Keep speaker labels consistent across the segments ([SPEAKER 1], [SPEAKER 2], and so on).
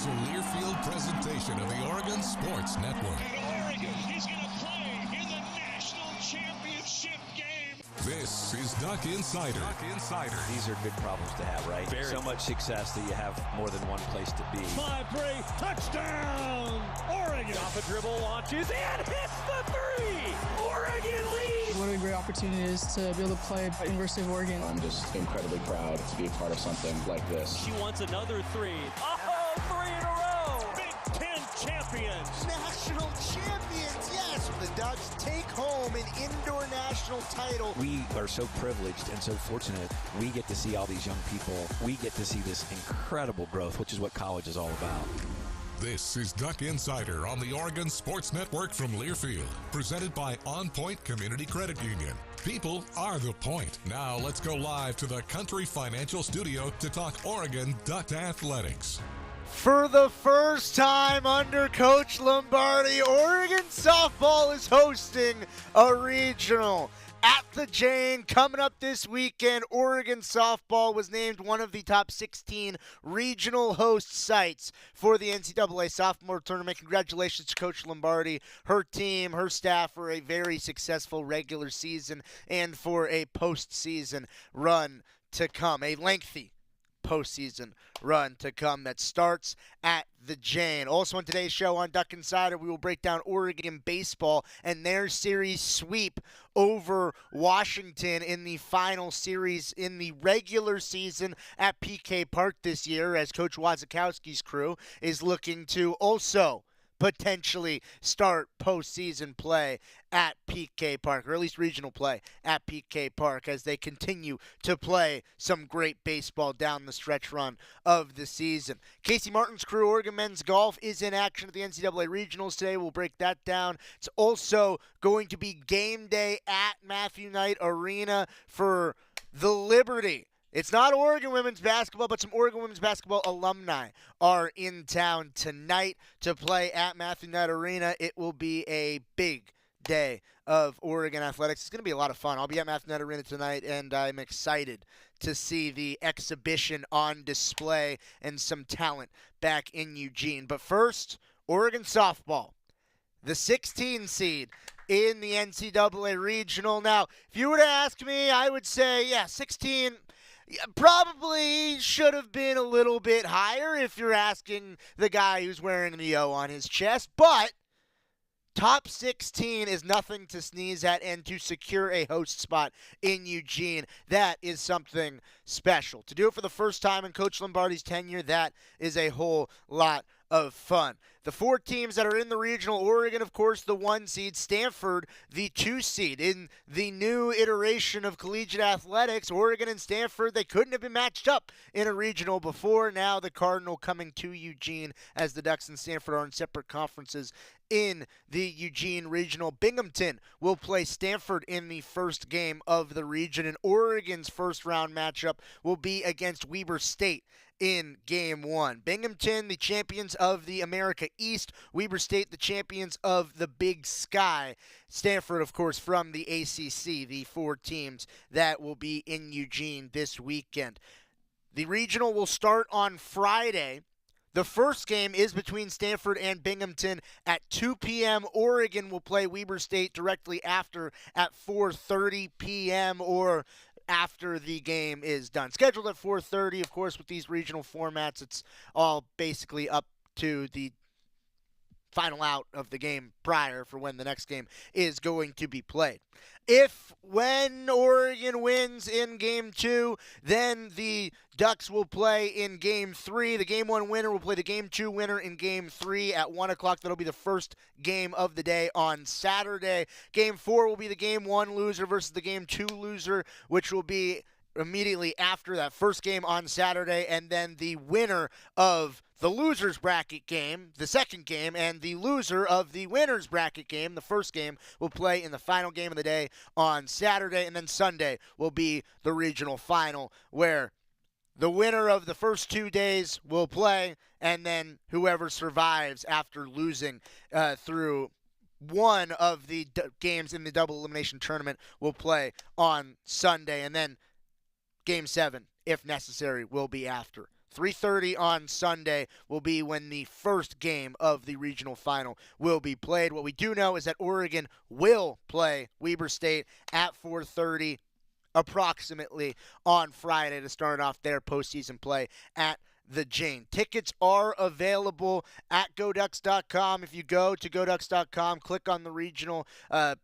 [SPEAKER 1] is a Learfield presentation of the Oregon Sports Network.
[SPEAKER 2] And Oregon is going to play in the national championship game.
[SPEAKER 1] This is Duck Insider.
[SPEAKER 3] These are good problems to have, right? So much success that you have more than one place to be.
[SPEAKER 2] 5-3, touchdown, Oregon.
[SPEAKER 4] Off a dribble, launches, and hits the three. Oregon leads.
[SPEAKER 5] What a great opportunity it is to be able to play at University of Oregon.
[SPEAKER 6] I'm just incredibly proud to be a part of something like this.
[SPEAKER 4] She wants another three. Oh, three in a row.
[SPEAKER 2] Big Ten champions.
[SPEAKER 7] National champions, yes. The Ducks take home an indoor national title.
[SPEAKER 3] We are so privileged and so fortunate. We get to see all these young people. We get to see this incredible growth, which is what college is all about.
[SPEAKER 1] This is Duck Insider on the Oregon Sports Network from Learfield, presented by OnPoint Community Credit Union. People are the point. Now let's go live to the Country Financial Studio to talk Oregon Duck Athletics.
[SPEAKER 7] For the first time under Coach Lombardi, Oregon softball is hosting a regional at the Jane. Coming up this weekend, Oregon softball was named one of the top 16 regional host sites for the NCAA Sophomore Tournament. Congratulations to Coach Lombardi, her team, her staff for a very successful regular season and for a postseason run to come, a lengthy postseason run to come that starts at the Jane. Also on today's show on Duck Insider, we will break down Oregon baseball and their series sweep over Washington in the final series in the regular season at PK Park this year, as Coach Wazakowski's crew is looking to also potentially start postseason play at PK Park, or at least regional play at PK Park, as they continue to play some great baseball down the stretch run of the season. Casey Martin's crew, Oregon men's golf, is in action at the NCAA regionals today. We'll break that down. It's also going to be game day at Matthew Knight Arena for the Liberty. It's not Oregon women's basketball, but some Oregon women's basketball alumni are in town tonight to play at Matthew Knight Arena. It will be a big day of Oregon athletics. It's going to be a lot of fun. I'll be at Matthew Knight Arena tonight, and I'm excited to see the exhibition on display and some talent back in Eugene. But first, Oregon softball, the 16 seed in the NCAA regional. Now, if you were to ask me, I would say, 16 probably should have been a little bit higher if you're asking the guy who's wearing the O on his chest, but top 16 is nothing to sneeze at, and to secure a host spot in Eugene, that is something special. To do it for the first time in Coach Lombardi's tenure, that is a whole lot of fun. The four teams that are in the regional: Oregon, of course, the 1 seed; Stanford, the 2 seed. In the new iteration of collegiate athletics, Oregon and Stanford, they couldn't have been matched up in a regional before. Now the Cardinal coming to Eugene, as the Ducks and Stanford are in separate conferences in the Eugene regional. Binghamton will play Stanford in the first game of the region, and Oregon's first round matchup will be against Weber State in game 1. Binghamton, the champions of the America East; Weber State, the champions of the Big Sky. Stanford, of course, from the ACC, the 4 teams that will be in Eugene this weekend. The regional will start on Friday. The first game is between Stanford and Binghamton at 2 p.m. Oregon will play Weber State directly after at 4:30 p.m. or after the game is done. Scheduled at 4:30, of course, with these regional formats, it's all basically up to the final out of the game prior for when the next game is going to be played. When Oregon wins in game 2, then the Ducks will play in game 3. The game 1 winner will play the game 2 winner in game 3 at 1 o'clock. That'll be the first game of the day on Saturday. Game 4 will be the game 1 loser versus the game 2 loser, which will be immediately after that first game on Saturday, and then the winner of the loser's bracket game, the second game, and the loser of the winner's bracket game, the first game, will play in the final game of the day on Saturday, and then Sunday will be the regional final, where the winner of the first 2 days will play, and then whoever survives after losing through one of the games in the double elimination tournament will play on Sunday, and then Game 7, if necessary, will be after 3:30 on Sunday will be when the first game of the regional final will be played. What we do know is that Oregon will play Weber State at 4:30 approximately on Friday to start off their postseason play at the Jane. Tickets are available at GoDucks.com. If you go to GoDucks.com, click on the regional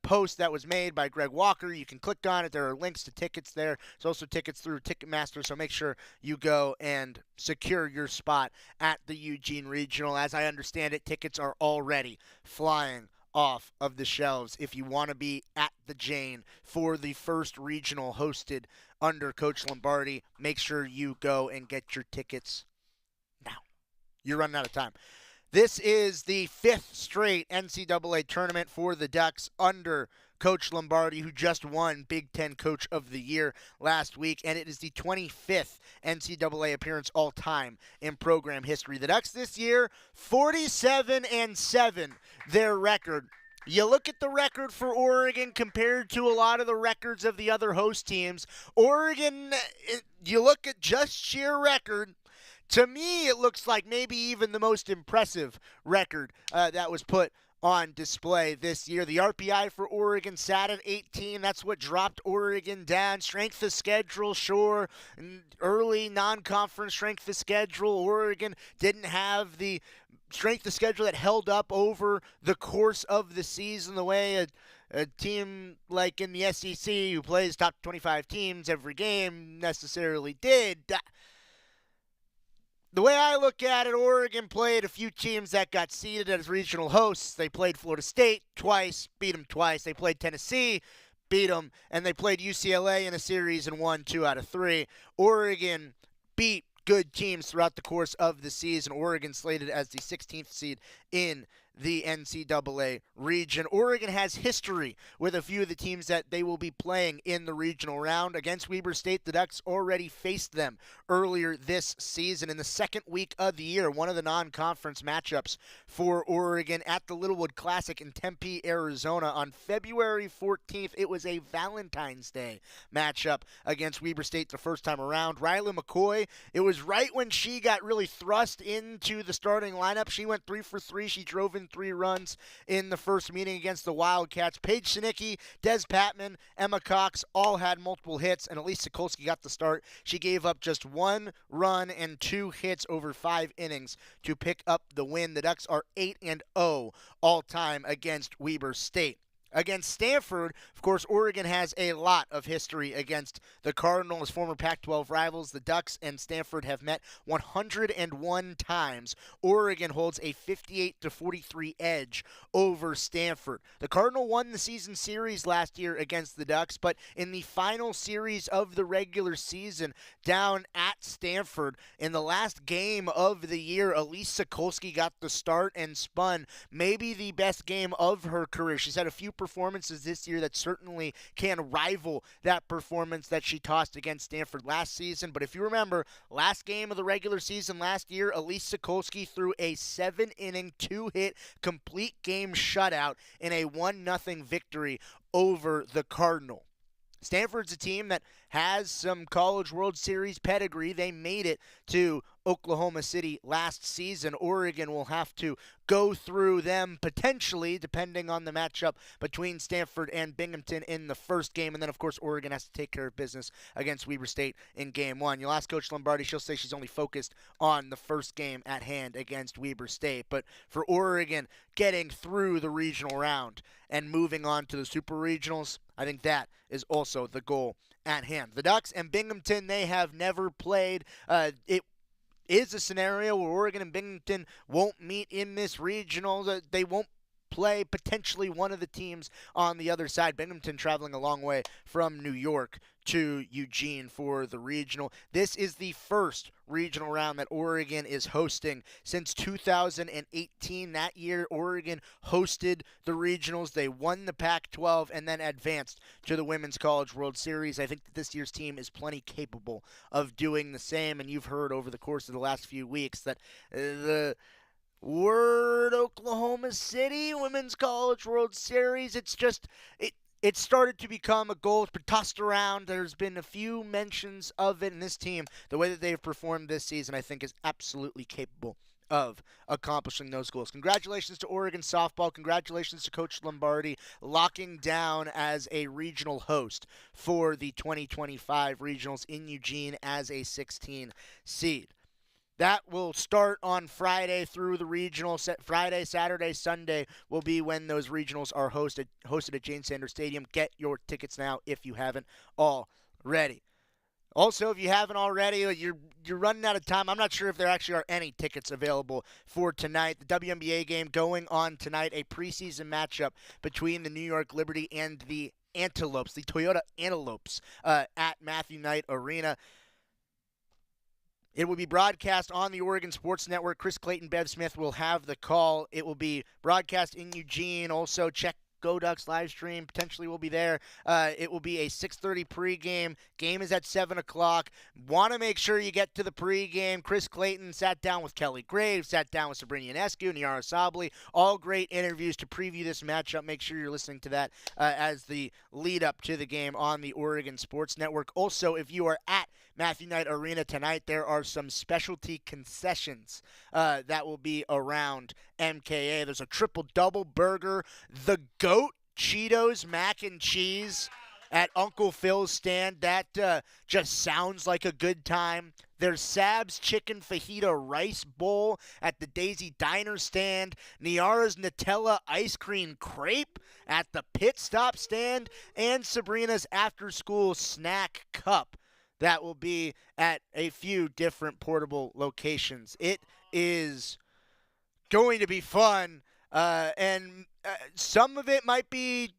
[SPEAKER 7] post that was made by Greg Walker. You can click on it. There are links to tickets there. There's also tickets through Ticketmaster, so make sure you go and secure your spot at the Eugene Regional. As I understand it, tickets are already flying off of the shelves if you want to be at the Jane for the first regional hosted under Coach Lombardi. Make sure you go and get your tickets now. You're running out of time. This is the 5th straight NCAA tournament for the Ducks under Coach Lombardi, who just won Big Ten Coach of the Year last week, and it is the 25th NCAA appearance all-time in program history. The Ducks this year, 47-7, their record. You look at the record for Oregon compared to a lot of the records of the other host teams. Oregon, you look at just sheer record, to me it looks like maybe even the most impressive record that was put on display this year. The RPI for Oregon sat at 18. That's what dropped Oregon down. Strength of schedule, sure. Early non-conference strength of schedule. Oregon didn't have the strength of schedule that held up over the course of the season the way a team like in the SEC who plays top 25 teams every game necessarily did. The way I look at it, Oregon played a few teams that got seeded as regional hosts. They played Florida State twice, beat them twice. They played Tennessee, beat them, and they played UCLA in a series and won 2 out of 3. Oregon beat good teams throughout the course of the season. Oregon slated as the 16th seed in the NCAA region. Oregon has history with a few of the teams that they will be playing in the regional round. Against Weber State, the Ducks already faced them earlier this season in the second week of the year, one of the non-conference matchups for Oregon at the Littlewood Classic in Tempe, Arizona on February 14th. It was a Valentine's Day matchup against Weber State the first time around. Riley McCoy, it was right when she got really thrust into the starting lineup. She went 3 for 3. She drove in 3 runs in the first meeting against the Wildcats. Paige Sinicki, Des Patman, Emma Cox all had multiple hits, and Elise Sokolski got the start. She gave up just 1 run and 2 hits over 5 innings to pick up the win. The Ducks are 8-0 all-time against Weber State. Against Stanford, of course, Oregon has a lot of history against the Cardinals, former Pac-12 rivals. The Ducks and Stanford have met 101 times. Oregon holds a 58-43 edge over Stanford. The Cardinal won the season series last year against the Ducks, but in the final series of the regular season down at Stanford, in the last game of the year, Elise Sokolski got the start and spun maybe the best game of her career. She's had a few performances this year that certainly can rival that performance that she tossed against Stanford last season. But if you remember, last game of the regular season last year, Elise Sokolski threw a 7-inning, 2-hit, complete game shutout in a 1-0 victory over the Cardinal. Stanford's a team that has some College World Series pedigree. They made it to Oklahoma City last season. Oregon will have to go through them potentially, depending on the matchup between Stanford and Binghamton in the first game. And then, of course, Oregon has to take care of business against Weber State in Game 1. You'll ask Coach Lombardi, she'll say she's only focused on the first game at hand against Weber State. But for Oregon, getting through the regional round and moving on to the Super Regionals, I think that is also the goal at hand. The Ducks and Binghamton, they have never played. It is a scenario where Oregon and Binghamton won't meet in this regional. They won't play potentially one of the teams on the other side. Binghamton traveling a long way from New York to Eugene for the regional. This is the first regional round that Oregon is hosting since 2018. That year, Oregon hosted the regionals. They won the Pac-12 and then advanced to the Women's College World Series. I think that this year's team is plenty capable of doing the same, and you've heard over the course of the last few weeks that the word Oklahoma City Women's College World Series, it's just It started to become a goal. It's been tossed around. There's been a few mentions of it, and this team, the way that they've performed this season, I think is absolutely capable of accomplishing those goals. Congratulations to Oregon softball. Congratulations to Coach Lombardi locking down as a regional host for the 2025 regionals in Eugene as a 16 seed. That will start on Friday through the regional. Friday, Saturday, Sunday will be when those regionals are hosted at Jane Sanders Stadium. Get your tickets now if you haven't already. Also, if you haven't already, you're running out of time. I'm not sure if there actually are any tickets available for tonight. The WNBA game going on tonight, a preseason matchup between the New York Liberty and the Antelopes, the Toyota Antelopes, at Matthew Knight Arena. It will be broadcast on the Oregon Sports Network. Chris Clayton, Bev Smith will have the call. It will be broadcast in Eugene. Also, check Go Ducks live stream. Potentially will be there. It will be a 6:30 pregame. Game is at 7 o'clock. Want to make sure you get to the pregame. Chris Clayton sat down with Kelly Graves, sat down with Sabrina Ionescu, Niara Sabli. All great interviews to preview this matchup. Make sure you're listening to that as the lead up to the game on the Oregon Sports Network. Also, if you are at Matthew Knight Arena tonight, there are some specialty concessions that will be around MKA. There's a triple-double burger, the GOAT Cheetos mac and cheese at Uncle Phil's stand. That just sounds like a good time. There's Sab's Chicken Fajita Rice Bowl at the Daisy Diner stand. Niara's Nutella Ice Cream Crepe at the Pit Stop stand. And Sabrina's After School Snack Cup. That will be at a few different portable locations. It is going to be fun, and some of it might be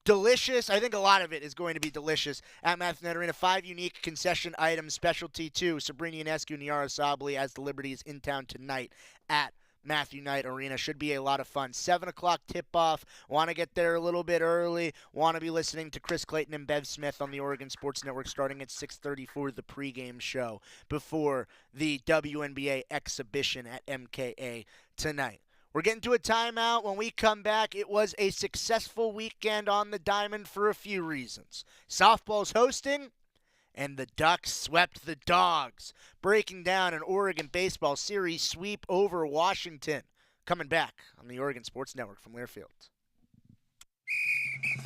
[SPEAKER 7] delicious. I think a lot of it is going to be delicious at Matthew Knight Arena. 5 unique concession items, specialty too. Sabrina Ionescu, Niara Sabli as the Liberty is in town tonight at Matthew Knight Arena. Should be a lot of fun. 7 o'clock tip-off. Want to get there a little bit early. Want to be listening to Chris Clayton and Bev Smith on the Oregon Sports Network starting at 6:30 for the pregame show before the WNBA exhibition at MKA tonight. We're getting to a timeout. When we come back, it was a successful weekend on the diamond for a few reasons. Softball's hosting, and the Ducks swept the Dogs, breaking down an Oregon baseball series sweep over Washington. Coming back on the Oregon Sports Network from Learfield.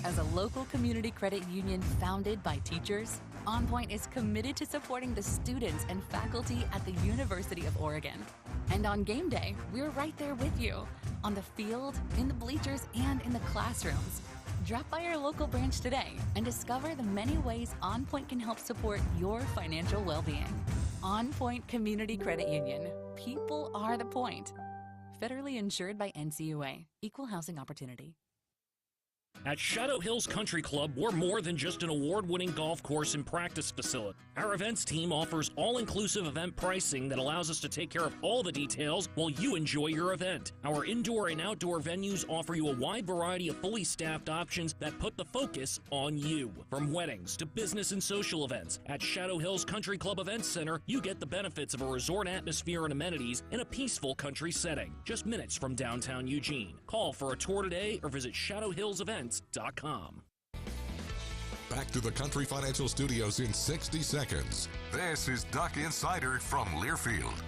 [SPEAKER 8] As a local community credit union founded by teachers, OnPoint is committed to supporting the students and faculty at the University of Oregon. And on game day, we're right there with you, on the field, in the bleachers, and in the classrooms. Drop by our local branch today and discover the many ways OnPoint can help support your financial well-being. OnPoint Community Credit Union. People are the point. Federally insured by NCAA. Equal housing opportunity.
[SPEAKER 9] At Shadow Hills Country Club, we're more than just an award-winning golf course and practice facility. Our events team offers all-inclusive event pricing that allows us to take care of all the details while you enjoy your event. Our indoor and outdoor venues offer you a wide variety of fully staffed options that put the focus on you. From weddings to business and social events, at Shadow Hills Country Club Events Center, you get the benefits of a resort atmosphere and amenities in a peaceful country setting, just minutes from downtown Eugene. Call for a tour today or visit shadowhillsevents.com.
[SPEAKER 1] Back to the Country Financial Studios in 60 seconds. This is Duck Insider from Learfield.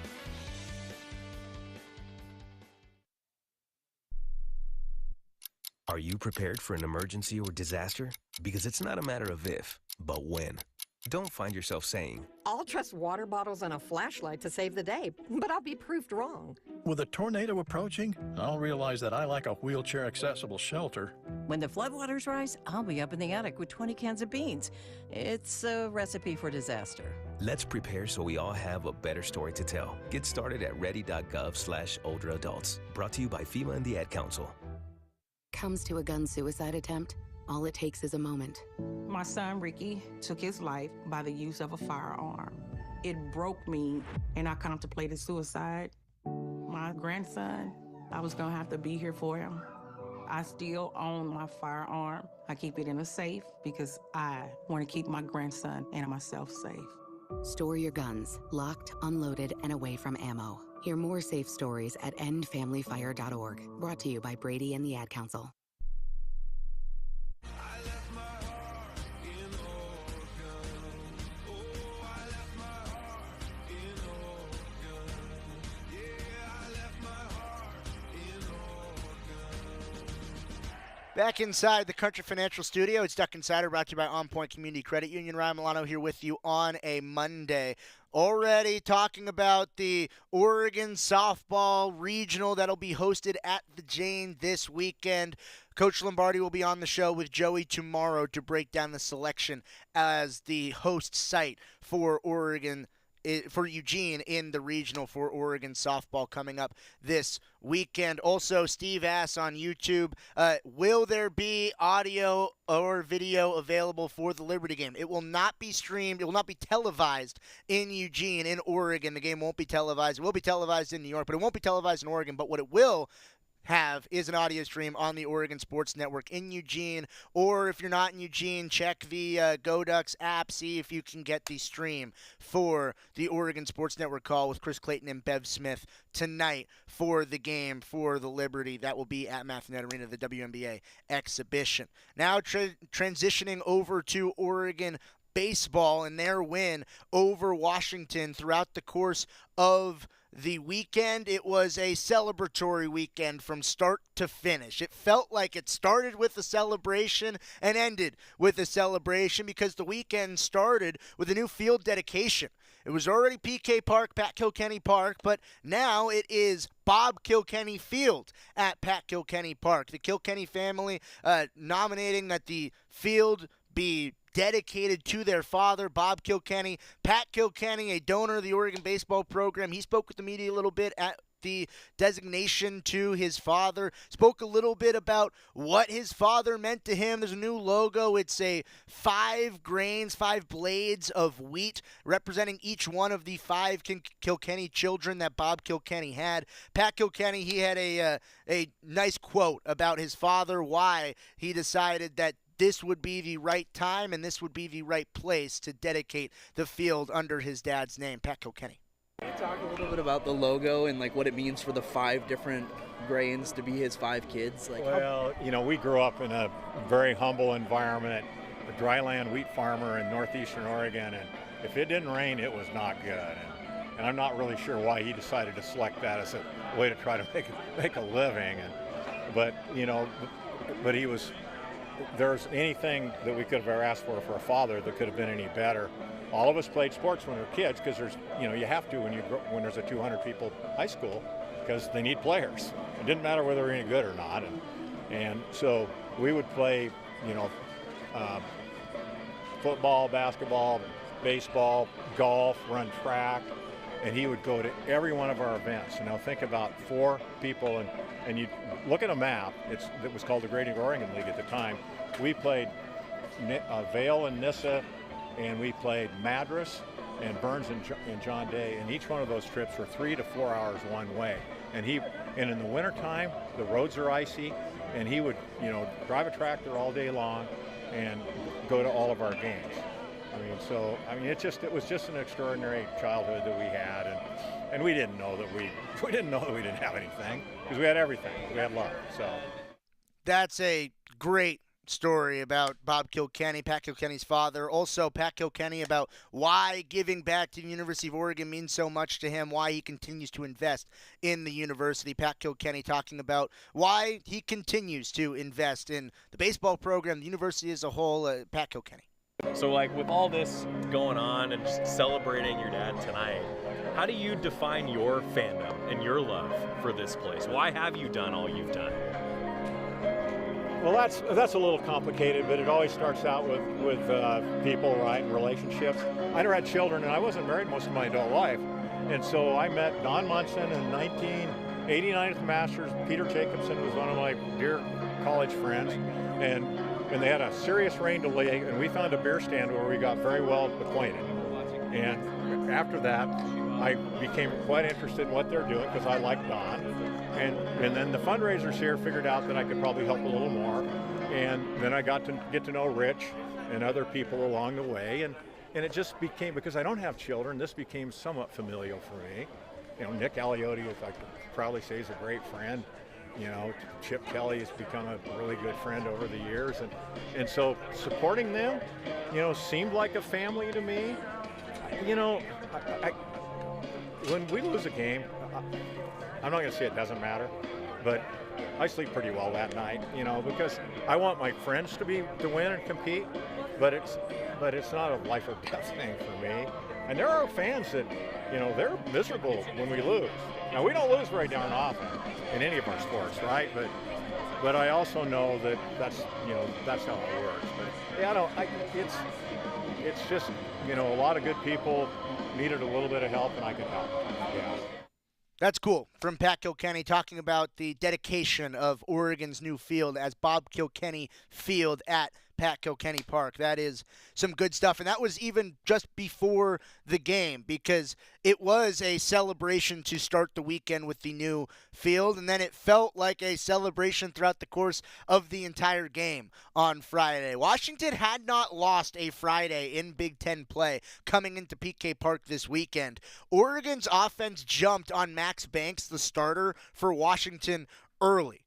[SPEAKER 10] Are you prepared for an emergency or disaster? Because it's not a matter of if, but when. Don't find yourself saying,
[SPEAKER 11] I'll trust water bottles and a flashlight to save the day, but I'll be proved wrong.
[SPEAKER 12] With a tornado approaching, I'll realize that I lack a wheelchair-accessible shelter.
[SPEAKER 13] When the floodwaters rise, I'll be up in the attic with 20 cans of beans. It's a recipe for disaster.
[SPEAKER 10] Let's prepare so we all have a better story to tell. Get started at ready.gov/older adults. Brought to you by FEMA and the Ad Council.
[SPEAKER 14] Comes to a gun suicide attempt, all it takes is a moment.
[SPEAKER 15] My son, Ricky, took his life by the use of a firearm. It broke me, and I contemplated suicide. My grandson, I was gonna have to be here for him. I still own my firearm. I keep it in a safe because I want to keep my grandson and myself safe.
[SPEAKER 14] Store your guns, locked, unloaded, and away from ammo. Hear more safe stories at endfamilyfire.org. Brought to you by Brady and the Ad Council.
[SPEAKER 7] Back inside the Country Financial Studio, it's Duck Insider, brought to you by OnPoint Community Credit Union. Ryan Milano here with you on a Monday. Already talking about the Oregon softball regional that'll be hosted at the Jane this weekend. Coach Lombardi will be on the show with Joey tomorrow to break down the selection as the host site for Eugene in the regional for Oregon softball coming up this weekend. Also, Steve asks on YouTube, will there be audio or video available for the Liberty game? It will not be streamed. It will not be televised in Eugene, in Oregon. The game won't be televised. It will be televised in New York, but it won't be televised in Oregon. But what it will have is an audio stream on the Oregon Sports Network in Eugene, or if you're not in Eugene, check the Go Ducks app, see if you can get the stream for the Oregon Sports Network call with Chris Clayton and Bev Smith tonight for the game for the Liberty. That will be at Mathenet Arena, the WNBA exhibition. Now transitioning over to Oregon baseball and their win over Washington throughout the course of the weekend. It was a celebratory weekend from start to finish. It felt like it started with a celebration and ended with a celebration because the weekend started with a new field dedication. It was already PK Park, Pat Kilkenny Park, but now it is Bob Kilkenny Field at Pat Kilkenny Park. The Kilkenny family nominating that the field be dedicated to their father, Bob Kilkenny. Pat Kilkenny, a donor of the Oregon baseball program, he spoke with the media a little bit at the designation to his father, spoke a little bit about what his father meant to him. There's a new logo. It's a 5 grains, 5 blades of wheat representing each one of the 5 Kilkenny children that Bob Kilkenny had. Pat Kilkenny, he had a nice quote about his father, why he decided that this would be the right time and this would be the right place to dedicate the field under his dad's name, Pat Kilkenny.
[SPEAKER 16] Can you talk a little bit about the logo and what it means for the 5 different grains to be his 5 kids?
[SPEAKER 12] We grew up in a very humble environment, a dryland wheat farmer in northeastern Oregon, and if it didn't rain, it was not good. And I'm not really sure why he decided to select that as a way to try to make a living. But he was. There's anything that we could have ever asked for a father that could have been any better. All of us played sports when we were kids because you have to when there's a 200 people high school because they need players. It didn't matter whether they're any good or not. And so we would play, football, basketball, baseball, golf, run track, and he would go to every one of our events. Think about 4 people, and you look at a map. It was called the Great Oregon League at the time. We played Vail and Nissa, and we played Madras and Burns and John Day, and each one of those trips were 3 to 4 hours one way. And in the wintertime, the roads are icy, and he would drive a tractor all day long and go to all of our games. It was just an extraordinary childhood that we had, and we didn't know that we didn't have anything because we had everything. We had love. So
[SPEAKER 7] that's a great story about Bob Kilkenny, Pat Kilkenny's father. Also, Pat Kilkenny about why giving back to the University of Oregon means so much to him, why he continues to invest in the university. Pat Kilkenny talking about why he continues to invest in the baseball program, the university as a whole. Pat Kilkenny.
[SPEAKER 17] So with all this going on and just celebrating your dad tonight, how do you define your fandom and your love for this place? Why have you done all you've done?
[SPEAKER 12] Well, that's a little complicated, but it always starts out with people, right, and relationships. I never had children, and I wasn't married most of my adult life. And so I met Don Munson in 1989 at the Masters. Peter Jacobson was one of my dear college friends. And they had a serious rain delay, and we found a beer stand where we got very well acquainted. And after that, I became quite interested in what they're doing because I like Don. And then the fundraisers here figured out that I could probably help a little more. And then I got to get to know Rich and other people along the way. And it just became, because I don't have children, this became somewhat familial for me. Nick Aliotti, I could proudly say, is a great friend. Chip Kelly has become a really good friend over the years. And so supporting them, seemed like a family to me. When we lose a game, I'm not going to say it doesn't matter, but I sleep pretty well that night, you know, because I want my friends to win and compete, but it's not a life or death thing for me. And there are fans that, you know, they're miserable when we lose. Now, we don't lose very darn often in any of our sports, right? But I also know that that's how it works. But yeah, it's just, you know, a lot of good people needed a little bit of help, and I could help. Yeah.
[SPEAKER 7] That's cool. From Pat Kilkenny talking about the dedication of Oregon's new field as Bob Kilkenny Field at Pat Kilkenny Park. That is some good stuff. And that was even just before the game, because it was a celebration to start the weekend with the new field. And then it felt like a celebration throughout the course of the entire game on Friday. Washington had not lost a Friday in Big Ten play coming into PK Park this weekend. Oregon's offense jumped on Max Banks, the starter for Washington, early.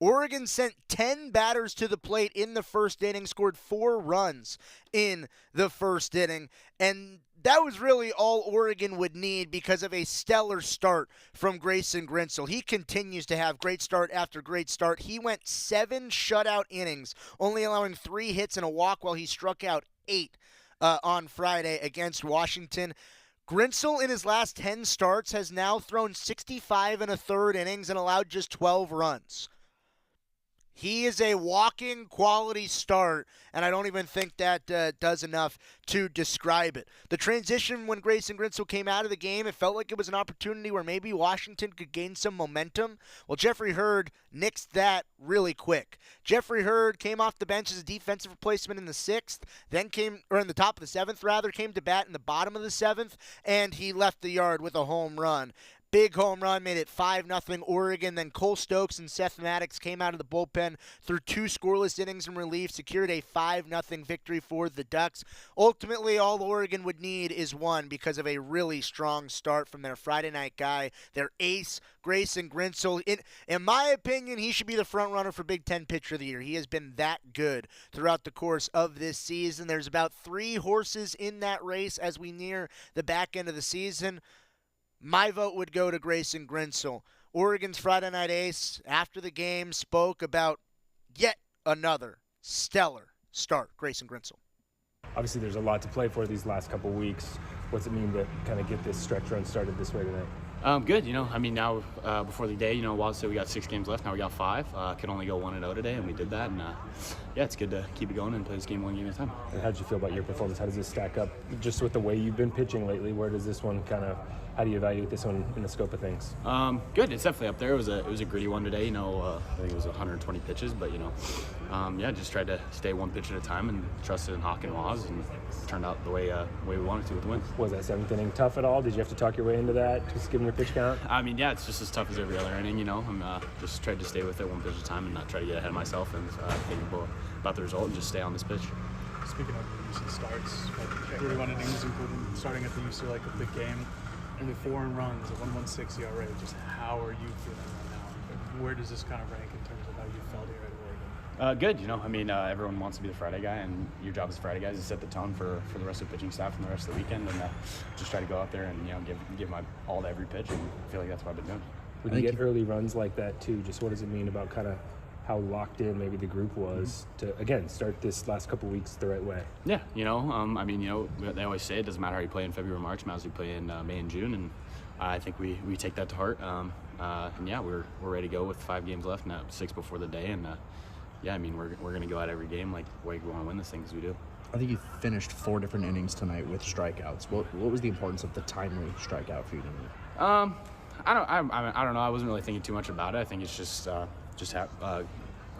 [SPEAKER 7] Oregon sent 10 batters to the plate in the first inning, scored 4 runs in the first inning, and that was really all Oregon would need because of a stellar start from Grayson Grinsell. He continues to have great start after great start. He went 7 shutout innings, only allowing 3 hits and a walk while he struck out 8 on Friday against Washington. Grinsell in his last 10 starts has now thrown 65 1/3 innings and allowed just 12 runs. He is a walking quality start, and I don't even think that does enough to describe it. The transition when Grayson Grinsell came out of the game, it felt like it was an opportunity where maybe Washington could gain some momentum. Well, Jeffrey Hurd nixed that really quick. Jeffrey Hurd came off the bench as a defensive replacement in the 6th, then in the top of the 7th rather, came to bat in the bottom of the 7th, and he left the yard with a home run. Big home run, made it 5-0 Oregon. Then Cole Stokes and Seth Maddox came out of the bullpen through 2 scoreless innings in relief, secured a 5-0 victory for the Ducks. Ultimately, all Oregon would need is 1 because of a really strong start from their Friday night guy, their ace, Grayson Grinsell. In my opinion, he should be the front runner for Big Ten Pitcher of the Year. He has been that good throughout the course of this season. There's about 3 horses in that race as we near the back end of the season. My vote would go to Grayson Grinsell. Oregon's Friday night ace, after the game, spoke about yet another stellar start. Grayson Grinsell.
[SPEAKER 18] Obviously, there's a lot to play for these last couple weeks. What's it mean to kind of get this stretch run started this way tonight?
[SPEAKER 19] Good. Now before the day, Waz said we got 6 games left. Now we got 5. Could only go 1-0 today, and we did that. And it's good to keep it going and play this game 1 game at a time.
[SPEAKER 18] And how did you feel about your performance? How does this stack up just with the way you've been pitching lately? Where does this one how do you evaluate this one in the scope of things?
[SPEAKER 19] Good. It's definitely up there. It was a gritty one today. I think it was 120 pitches, but just tried to stay 1 pitch at a time and trusted in Hawk and Waz, and it turned out the way we wanted to with the win.
[SPEAKER 18] Was that 7th inning tough at all? Did you have to talk your way into that, just given your pitch count?
[SPEAKER 19] It's just as tough as every other inning. I'm just tried to stay with it 1 pitch at a time and not try to get ahead of myself and think about the result and just stay on this pitch.
[SPEAKER 20] Speaking of the UC starts, 31 innings, including starting at the UC like a big game, only 4 runs, a 1.16 ERA. Just how are you feeling right now? Where does this kind of rank in terms of how you felt here at Oregon?
[SPEAKER 19] Good. Everyone wants to be the Friday guy, and your job as Friday guy is to set the tone for the rest of the pitching staff and the rest of the weekend, and just try to go out there and give my all to every pitch, and I feel like that's what I've been doing.
[SPEAKER 18] When you get early runs like that too, just what does it mean about kind of how locked in maybe the group was to, again, start this last couple weeks the right way?
[SPEAKER 19] Yeah, they always say it doesn't matter how you play in February or March, it matters how you play in May and June, and I think we take that to heart. We're ready to go with 5 games left, now 6 before the day, and we're going to go out every game like we want to win this thing, because we do.
[SPEAKER 21] I think you finished 4 different innings tonight with strikeouts. What was the importance of the timely strikeout for you tonight?
[SPEAKER 19] I don't know. I wasn't really thinking too much about it. I think it's just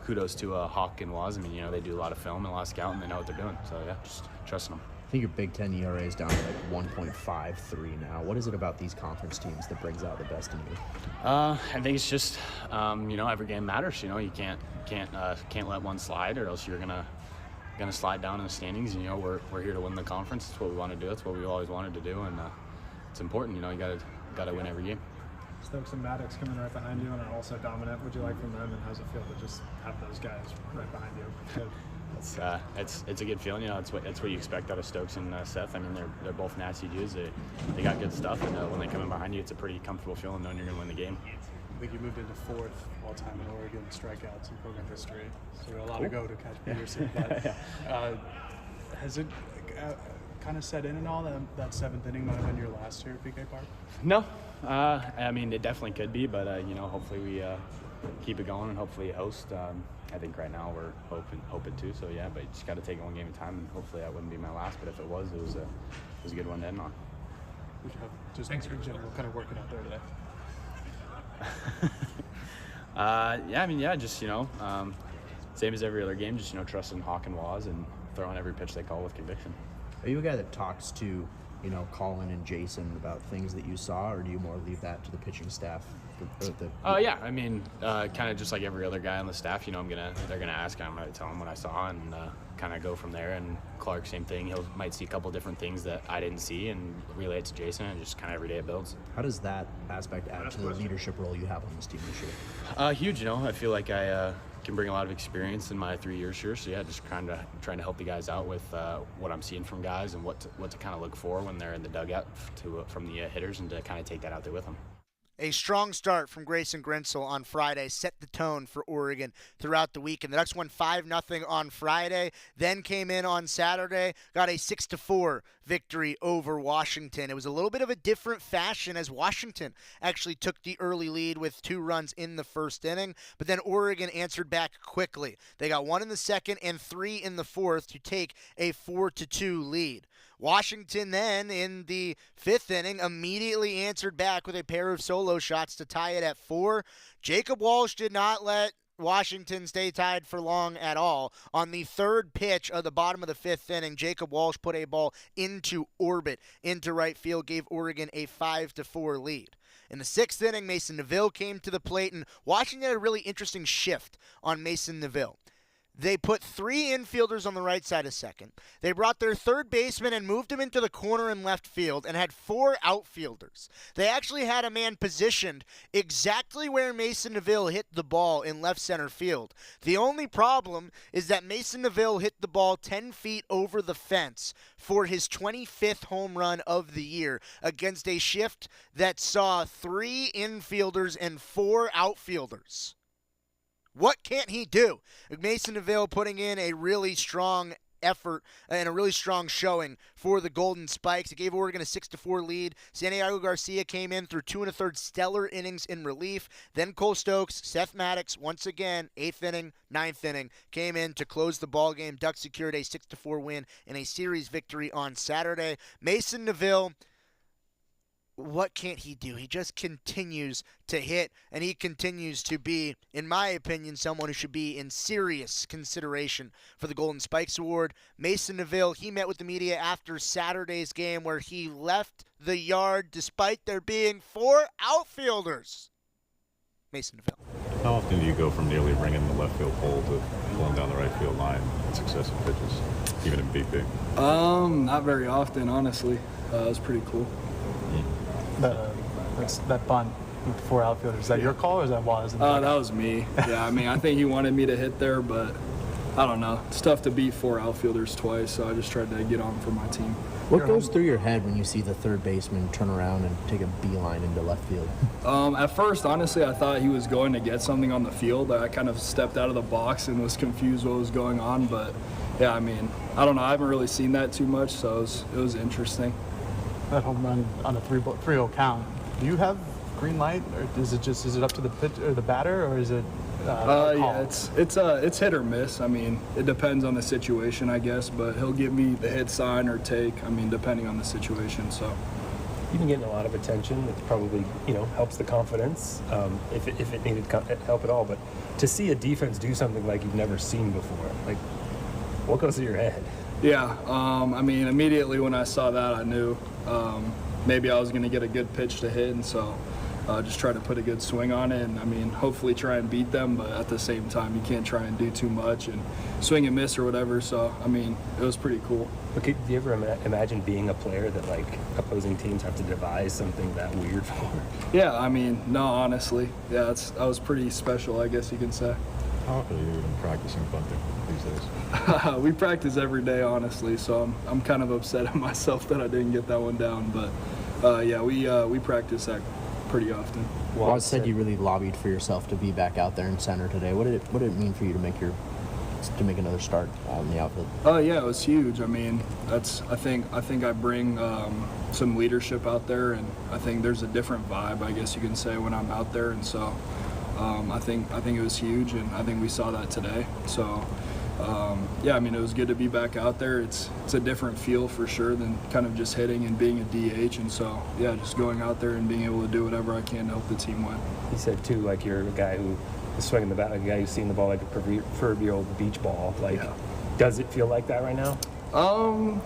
[SPEAKER 19] kudos to Hawk and Waz. They do a lot of film and a lot of scout, and they know what they're doing. So just trusting them.
[SPEAKER 21] I think your Big Ten ERA is down to like 1.53 now. What is it about these conference teams that brings out the best in you?
[SPEAKER 19] I think it's just every game matters. You can't let one slide, or else you're gonna slide down in the standings. We're here to win the conference. That's what we want to do. That's what we always wanted to do, and it's important. You gotta win every game.
[SPEAKER 20] Stokes and Maddox coming right behind you and are also dominant. What do you like from them, and how's it feel to just have those guys right behind you?
[SPEAKER 19] It's a good feeling. It's what you expect out of Stokes and Seth. They're both nasty dudes. They got good stuff, and when they come in behind you, it's a pretty comfortable feeling knowing you're going to win the game.
[SPEAKER 20] I think you moved into 4th all-time in Oregon strikeouts in program history. So a lot to go to catch Peterson. But has it kind of set in and all that 7th inning might have been your last here at PK Park?
[SPEAKER 19] No. I mean, it definitely could be, but, hopefully we keep it going and hopefully host. I think right now we're hoping to. So, yeah, but you just got to take it one game at a time, and hopefully that wouldn't be my last. But if it was, it was a good one to end on.
[SPEAKER 20] Would you have just in general kind of working out there today?
[SPEAKER 19] Same as every other game, just, trusting Hawk and Waz and throwing every pitch they call with conviction.
[SPEAKER 21] Are you a guy that talks to, Colin and Jason about things that you saw, or do you more leave that to the pitching staff?
[SPEAKER 19] Yeah, I mean, kind of just like every other guy on the staff, they're gonna ask, I'm gonna tell them what I saw and kind of go from there. And Clark, same thing. Might see a couple different things that I didn't see and relay it to Jason, and just kind of every day it builds.
[SPEAKER 21] How does that aspect add to the leadership role you have on this team this
[SPEAKER 19] year? Huge. I feel like I can bring a lot of experience in my 3 years here. So yeah, just kind of trying to help the guys out with what I'm seeing from guys and what to kind of look for when they're in the dugout from the hitters, and to kind of take that out there with them.
[SPEAKER 7] A strong start from Grayson Grinsell on Friday set the tone for Oregon throughout the week. And the Ducks won 5-0 on Friday, then came in on Saturday, got a 6-4 victory over Washington. It was a little bit of a different fashion as Washington actually took the early lead with 2 runs in the first inning, but then Oregon answered back quickly. They got 1 in the second and 3 in the fourth to take a 4-2 lead. Washington then, in the 5th inning, immediately answered back with a pair of solo shots to tie it at 4. Jacob Walsh did not let Washington stay tied for long at all. On the 3rd pitch of the bottom of the 5th inning, Jacob Walsh put a ball into orbit, into right field, gave Oregon a 5-4 lead. In the 6th inning, Mason Neville came to the plate, and Washington had a really interesting shift on Mason Neville. They put 3 infielders on the right side of second. They brought their 3rd baseman and moved him into the corner in left field and had 4 outfielders. They actually had a man positioned exactly where Mason Neville hit the ball in left center field. The only problem is that Mason Neville hit the ball 10 feet over the fence for his 25th home run of the year against a shift that saw 3 infielders and 4 outfielders. What can't he do? Mason Neville putting in a really strong effort and a really strong showing for the Golden Spikes. It gave Oregon a 6-4 lead. Santiago Garcia came in through 2 1/3 stellar innings in relief. Then Cole Stokes, Seth Maddox, once again, 8th inning, 9th inning, came in to close the ball game. Ducks secured a 6-4 win and a series victory on Saturday. Mason Neville, what can't he do? He just continues to hit, and he continues to be, in my opinion, someone who should be in serious consideration for the Golden Spikes Award. Mason Neville, he met with the media after Saturday's game where he left the yard despite there being 4 outfielders. Mason Neville.
[SPEAKER 5] How often do you go from nearly ringing the left field pole to pulling down the right field line in successive pitches, even in BP?
[SPEAKER 22] Not very often, honestly. It was pretty cool.
[SPEAKER 20] That bunt with 4 outfielders, is that your call or is that Waz?
[SPEAKER 22] That was me. Yeah, I mean, I think he wanted me to hit there, but I don't know. It's tough to beat 4 outfielders twice, so I just tried to get on for my team.
[SPEAKER 21] What goes through your head when you see the 3rd baseman turn around and take a beeline into left field?
[SPEAKER 22] At first, honestly, I thought he was going to get something on the field. I kind of stepped out of the box and was confused what was going on, but yeah, I mean, I don't know. I haven't really seen that too much, so it was interesting.
[SPEAKER 20] That home run on a 3-0 count. Do you have green light, or is it up to the pitch or the batter, or is it?
[SPEAKER 22] Yeah, it's hit or miss. I mean, it depends on the situation, I guess. But he'll give me the hit sign or take. I mean, depending on the situation. So
[SPEAKER 18] you've been getting a lot of attention. It probably helps the confidence if it needed help at all. But to see a defense do something like you've never seen before, like what goes through your head?
[SPEAKER 22] Yeah, I mean, immediately when I saw that, I knew maybe I was going to get a good pitch to hit, and so just try to put a good swing on it, and I mean, hopefully try and beat them, but at the same time, you can't try and do too much and swing and miss or whatever, so, I mean, it was pretty cool.
[SPEAKER 18] Okay, do you ever imagine being a player that, like, opposing teams have to devise something that weird for?
[SPEAKER 22] Yeah, I mean, no, honestly. Yeah, that was pretty special, I guess you can say.
[SPEAKER 5] How often are you even practicing bunting these days?
[SPEAKER 22] We practice every day, honestly, so I'm kind of upset at myself that I didn't get that one down. But yeah, we practice that pretty often.
[SPEAKER 21] Well, said you really lobbied for yourself to be back out there in center today. What did it mean for you to make another start in the outfield?
[SPEAKER 22] Oh yeah, it was huge. I mean, I think I bring some leadership out there, and I think there's a different vibe, I guess you can say, when I'm out there, and so I think it was huge, and I think we saw that today. So yeah, I mean, it was good to be back out there. It's a different feel for sure than kind of just hitting and being a DH, and so yeah, just going out there and being able to do whatever I can to help the team win.
[SPEAKER 18] He said too, like you're a guy who is swinging the bat, like a guy who's seeing the ball like a proverbial beach ball. Like, does it feel like that right now?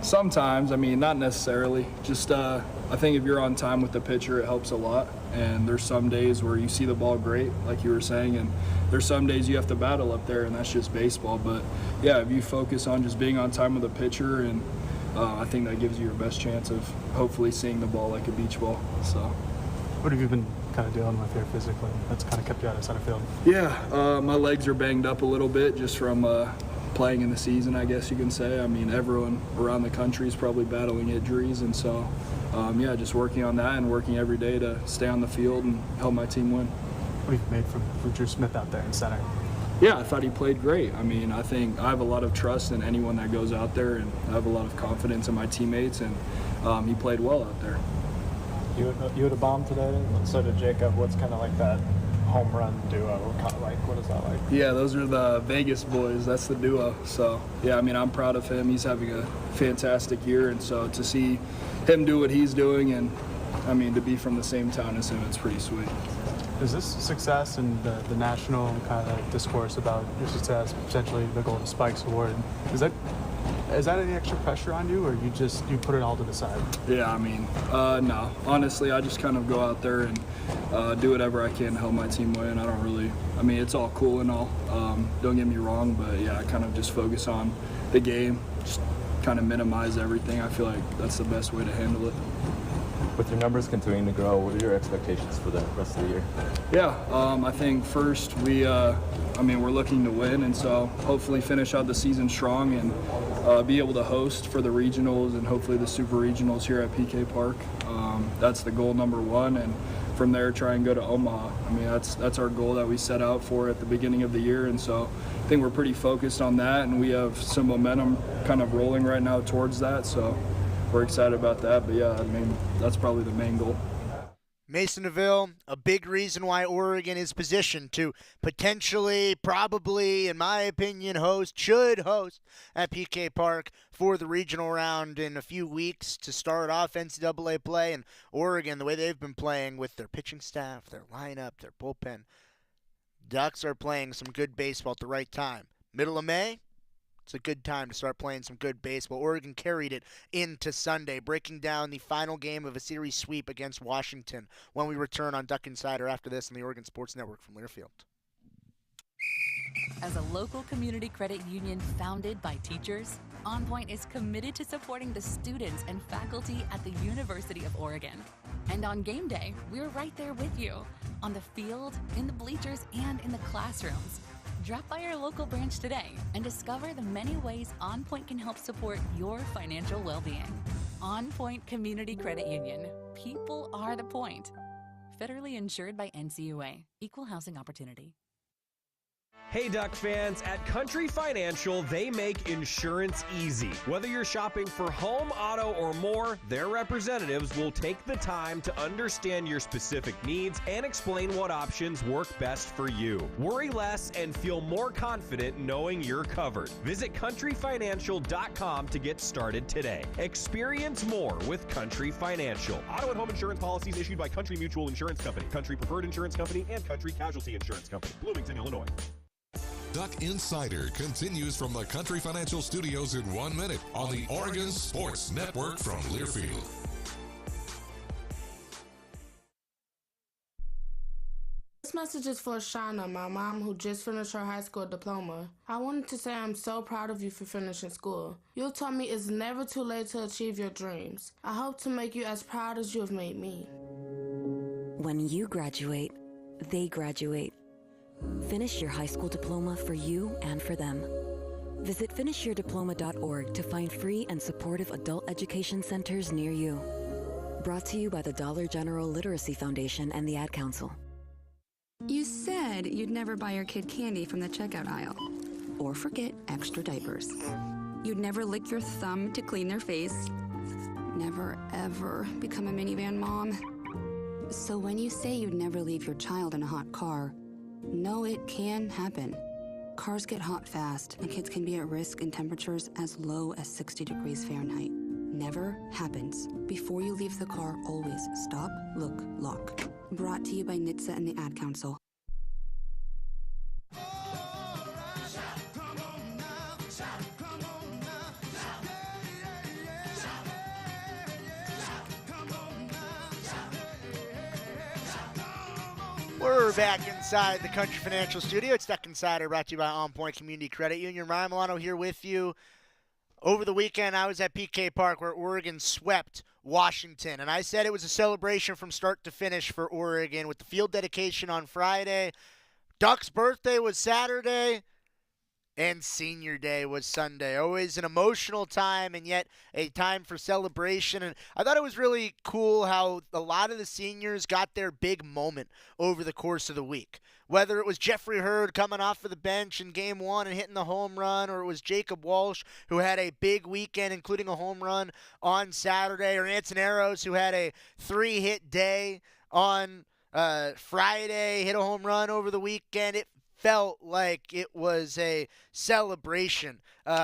[SPEAKER 22] Sometimes. I mean, not necessarily. Just I think if you're on time with the pitcher, it helps a lot. And there's some days where you see the ball great, like you were saying, and there's some days you have to battle up there, and that's just baseball. But yeah, if you focus on just being on time with the pitcher, and I think that gives you your best chance of hopefully seeing the ball like a beach ball. So,
[SPEAKER 20] what have you been kind of dealing with here physically that's kind of kept you out of center field?
[SPEAKER 22] Yeah, my legs are banged up a little bit just from playing in the season, I guess you can say. I mean, everyone around the country is probably battling injuries, and so yeah, just working on that and working every day to stay on the field and help my team win.
[SPEAKER 20] What have you made from Drew Smith out there in center?
[SPEAKER 22] Yeah, I thought he played great. I mean, I think I have a lot of trust in anyone that goes out there, and I have a lot of confidence in my teammates, and he played well out there.
[SPEAKER 20] You had a bomb today, and so did Jacob. What's kind of like that home run duo? What is that like?
[SPEAKER 22] Yeah, those are the Vegas boys. That's the duo. So, yeah, I mean, I'm proud of him. He's having a fantastic year, and so to see him do what he's doing, and, I mean, to be from the same town as him, it's pretty sweet.
[SPEAKER 20] Is this success and the national kind of discourse about your success, potentially the Golden Spikes Award, is that any extra pressure on you, or you put it all to the side? Yeah, I mean, no. Honestly, I just kind of go out there and do whatever I can to help my team win. I don't really, I mean, it's all cool and all. Don't get me wrong, but yeah, I kind of just focus on the game, just kind of minimize everything. I feel like that's the best way to handle it.
[SPEAKER 5] With your numbers continuing to grow, what are your expectations for the rest of the year?
[SPEAKER 22] Yeah, I think first we're looking to win, and so hopefully finish out the season strong and be able to host for the regionals and hopefully the super regionals here at PK Park. That's the goal number one, and from there try and go to Omaha. I mean, that's our goal that we set out for at the beginning of the year, and so I think we're pretty focused on that, and we have some momentum kind of rolling right now towards that, so we're excited about that. But yeah, I mean, that's probably the main goal.
[SPEAKER 7] Mason DeVille, a big reason why Oregon is positioned to potentially, probably, in my opinion, should host at PK Park for the regional round in a few weeks to start off NCAA play. And Oregon, the way they've been playing with their pitching staff, their lineup, their bullpen, Ducks are playing some good baseball at the right time. Middle of May, it's a good time to start playing some good baseball. Oregon carried it into Sunday, breaking down the final game of a series sweep against Washington when we return on Duck Insider after this on the Oregon Sports Network from Learfield.
[SPEAKER 8] As a local community credit union founded by teachers, OnPoint is committed to supporting the students and faculty at the University of Oregon. And on game day, we're right there with you, on the field, in the bleachers, and in the classrooms. Drop by our local branch today and discover the many ways OnPoint can help support your financial well-being. OnPoint Community Credit Union. People are the point. Federally insured by NCAA. Equal housing opportunity.
[SPEAKER 17] Hey Duck fans, at Country Financial, they make insurance easy. Whether you're shopping for home, auto, or more, their representatives will take the time to understand your specific needs and explain what options work best for you. Worry less and feel more confident knowing you're covered. Visit countryfinancial.com to get started today. Experience more with Country Financial. Auto and home insurance policies issued by Country Mutual Insurance Company, Country Preferred Insurance Company, and Country Casualty Insurance Company, Bloomington, Illinois.
[SPEAKER 1] Duck Insider continues from the Country Financial Studios in 1 minute on the Oregon Sports Network from Learfield.
[SPEAKER 4] This message is for Shauna, my mom who just finished her high school diploma. I wanted to say I'm so proud of you for finishing school. You taught me it's never too late to achieve your dreams. I hope to make you as proud as you have made me.
[SPEAKER 6] When you graduate, they graduate. Finish your high school diploma for you and for them. Visit finishyourdiploma.org to find free and supportive adult education centers near you. Brought to you by the Dollar General Literacy Foundation and the Ad Council.
[SPEAKER 2] You said you'd never buy your kid candy from the checkout aisle. Or forget extra diapers. You'd never lick your thumb to clean their face. Never, ever become a minivan mom. So when you say you'd never leave your child in a hot car, know it can happen. Cars get hot fast, and kids can be at risk in temperatures as low as 60 degrees Fahrenheit. Never happens. Before you leave the car, always stop, look, lock. Brought to you by NHTSA and the Ad Council.
[SPEAKER 7] We're back inside the Country Financial Studio. It's Duck Insider, brought to you by OnPoint Community Credit Union. Ryan Milano here with you. Over the weekend, I was at PK Park where Oregon swept Washington, and I said it was a celebration from start to finish for Oregon with the field dedication on Friday. Duck's birthday was Saturday, and Senior Day was Sunday. Always an emotional time and yet a time for celebration. And I thought it was really cool how a lot of the seniors got their big moment over the course of the week. Whether it was Jeffrey Hurd coming off of the bench in Game 1 and hitting the home run, or it was Jacob Walsh who had a big weekend, including a home run on Saturday, or Anson Arrows who had a 3-hit day on Friday, hit a home run over the weekend. It felt like it was a celebration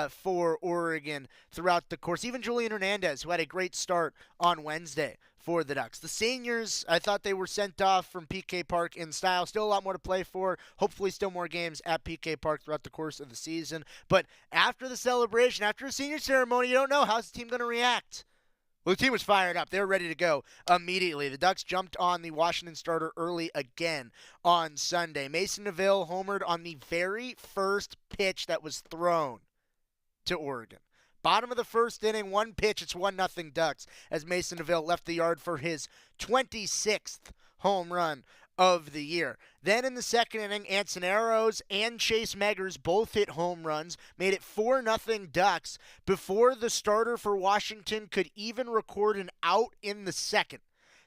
[SPEAKER 7] for Oregon throughout the course. Even Julian Hernandez, who had a great start on Wednesday for the Ducks. The seniors, I thought they were sent off from PK Park in style. Still a lot more to play for. Hopefully still more games at PK Park throughout the course of the season. But after the celebration, after a senior ceremony, you don't know how's the team going to react. Well, the team was fired up. They were ready to go immediately. The Ducks jumped on the Washington starter early again on Sunday. Mason Neville homered on the very first pitch that was thrown to Oregon. Bottom of the first inning, one pitch, it's 1-0 Ducks as Mason Neville left the yard for his 26th home run of the year. Then in the second inning, Anson Arrows and Chase Meggers both hit home runs, made it 4-0 Ducks before the starter for Washington could even record an out in the second.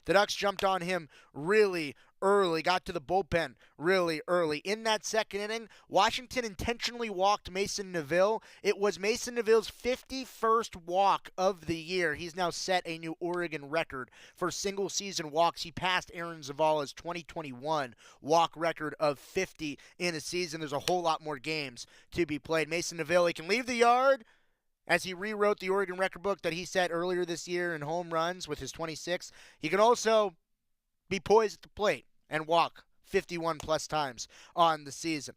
[SPEAKER 7] The Ducks jumped on him really early, got to the bullpen really early. In that second inning, Washington intentionally walked Mason Neville. It was Mason Neville's 51st walk of the year. He's now set a new Oregon record for single-season walks. He passed Aaron Zavala's 2021 walk record of 50 in a season. There's a whole lot more games to be played. Mason Neville, he can leave the yard as he rewrote the Oregon record book that he set earlier this year in home runs with his 26. He can also be poised at the plate and walk 51-plus times on the season.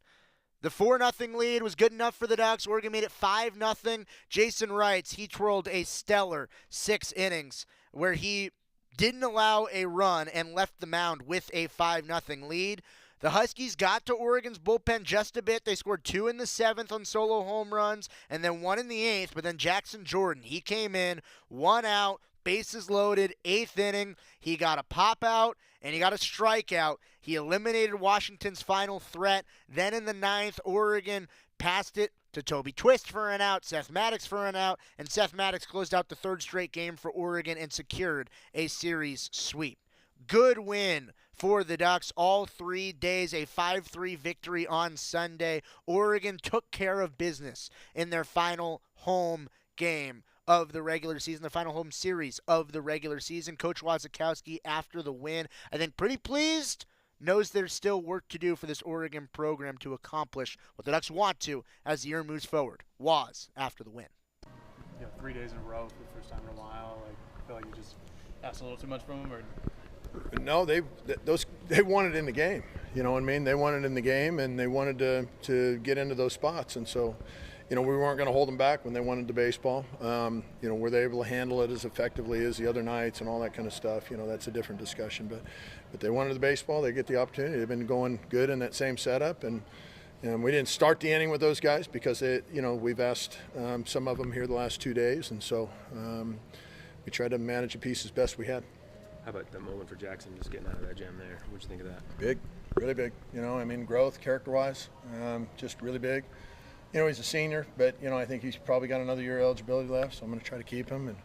[SPEAKER 7] The 4-0 lead was good enough for the Ducks. Oregon made it 5-0. Jason writes he twirled a stellar 6 innings where he didn't allow a run and left the mound with a 5-0 lead. The Huskies got to Oregon's bullpen just a bit. They scored 2 in the 7th on solo home runs and then 1 in the 8th. But then Jackson Jordan, he came in, 1 out, bases loaded, 8th inning. He got a pop out and he got a strikeout. He eliminated Washington's final threat. Then in the 9th, Oregon passed it to Toby Twist for an out, Seth Maddox for an out, and Seth Maddox closed out the 3rd straight game for Oregon and secured a series sweep. Good win for the Ducks all 3 days, a 5-3 victory on Sunday. Oregon took care of business in their final home game of the regular season, the final home series of the regular season. Coach Wazakowski, after the win, I think pretty pleased, knows there's still work to do for this Oregon program to accomplish what the Ducks want to as the year moves forward. Waz, after the win.
[SPEAKER 20] Yeah, 3 days in a row for the first time in a while. Like, I feel like you just asked a little too much from them, or...
[SPEAKER 3] No, they wanted in the game. You know what I mean? They wanted in the game, and they wanted to get into those spots. And so, you know, we weren't going to hold them back when they wanted the baseball. You know, were they able to handle it as effectively as the other nights and all that kind of stuff? You know, that's a different discussion. But they wanted the baseball. They get the opportunity. They've been going good in that same setup. And we didn't start the inning with those guys because, we've asked some of them here the last 2 days. And so we tried to manage the piece as best we had.
[SPEAKER 21] How about the moment for Jackson just getting out of that jam there? What'd you think of that?
[SPEAKER 3] Big, really big. You know, I mean, growth, character-wise, just really big. You know, he's a senior, but, you know, I think he's probably got another year of eligibility left, so I'm going to try to keep him. And,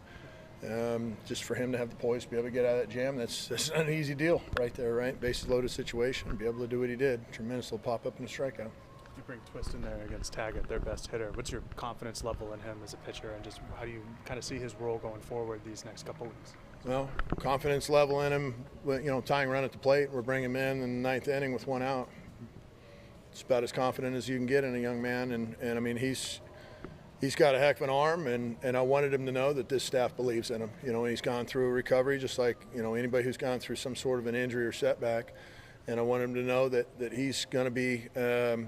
[SPEAKER 3] just for him to have the poise to be able to get out of that jam, that's not an easy deal right there, right? Bases loaded situation, and be able to do what he did. Tremendous little pop-up and a strikeout.
[SPEAKER 20] You bring Twist in there against Taggart, their best hitter. What's your confidence level in him as a pitcher, and just how do you kind of see his role going forward these next couple weeks?
[SPEAKER 3] Well, confidence level in him, tying run at the plate. We're bringing him in the ninth inning with 1 out. It's about as confident as you can get in a young man, and I mean, he's got a heck of an arm, and I wanted him to know that this staff believes in him. And he's gone through a recovery just like, anybody who's gone through some sort of an injury or setback. And I want him to know that he's going to be,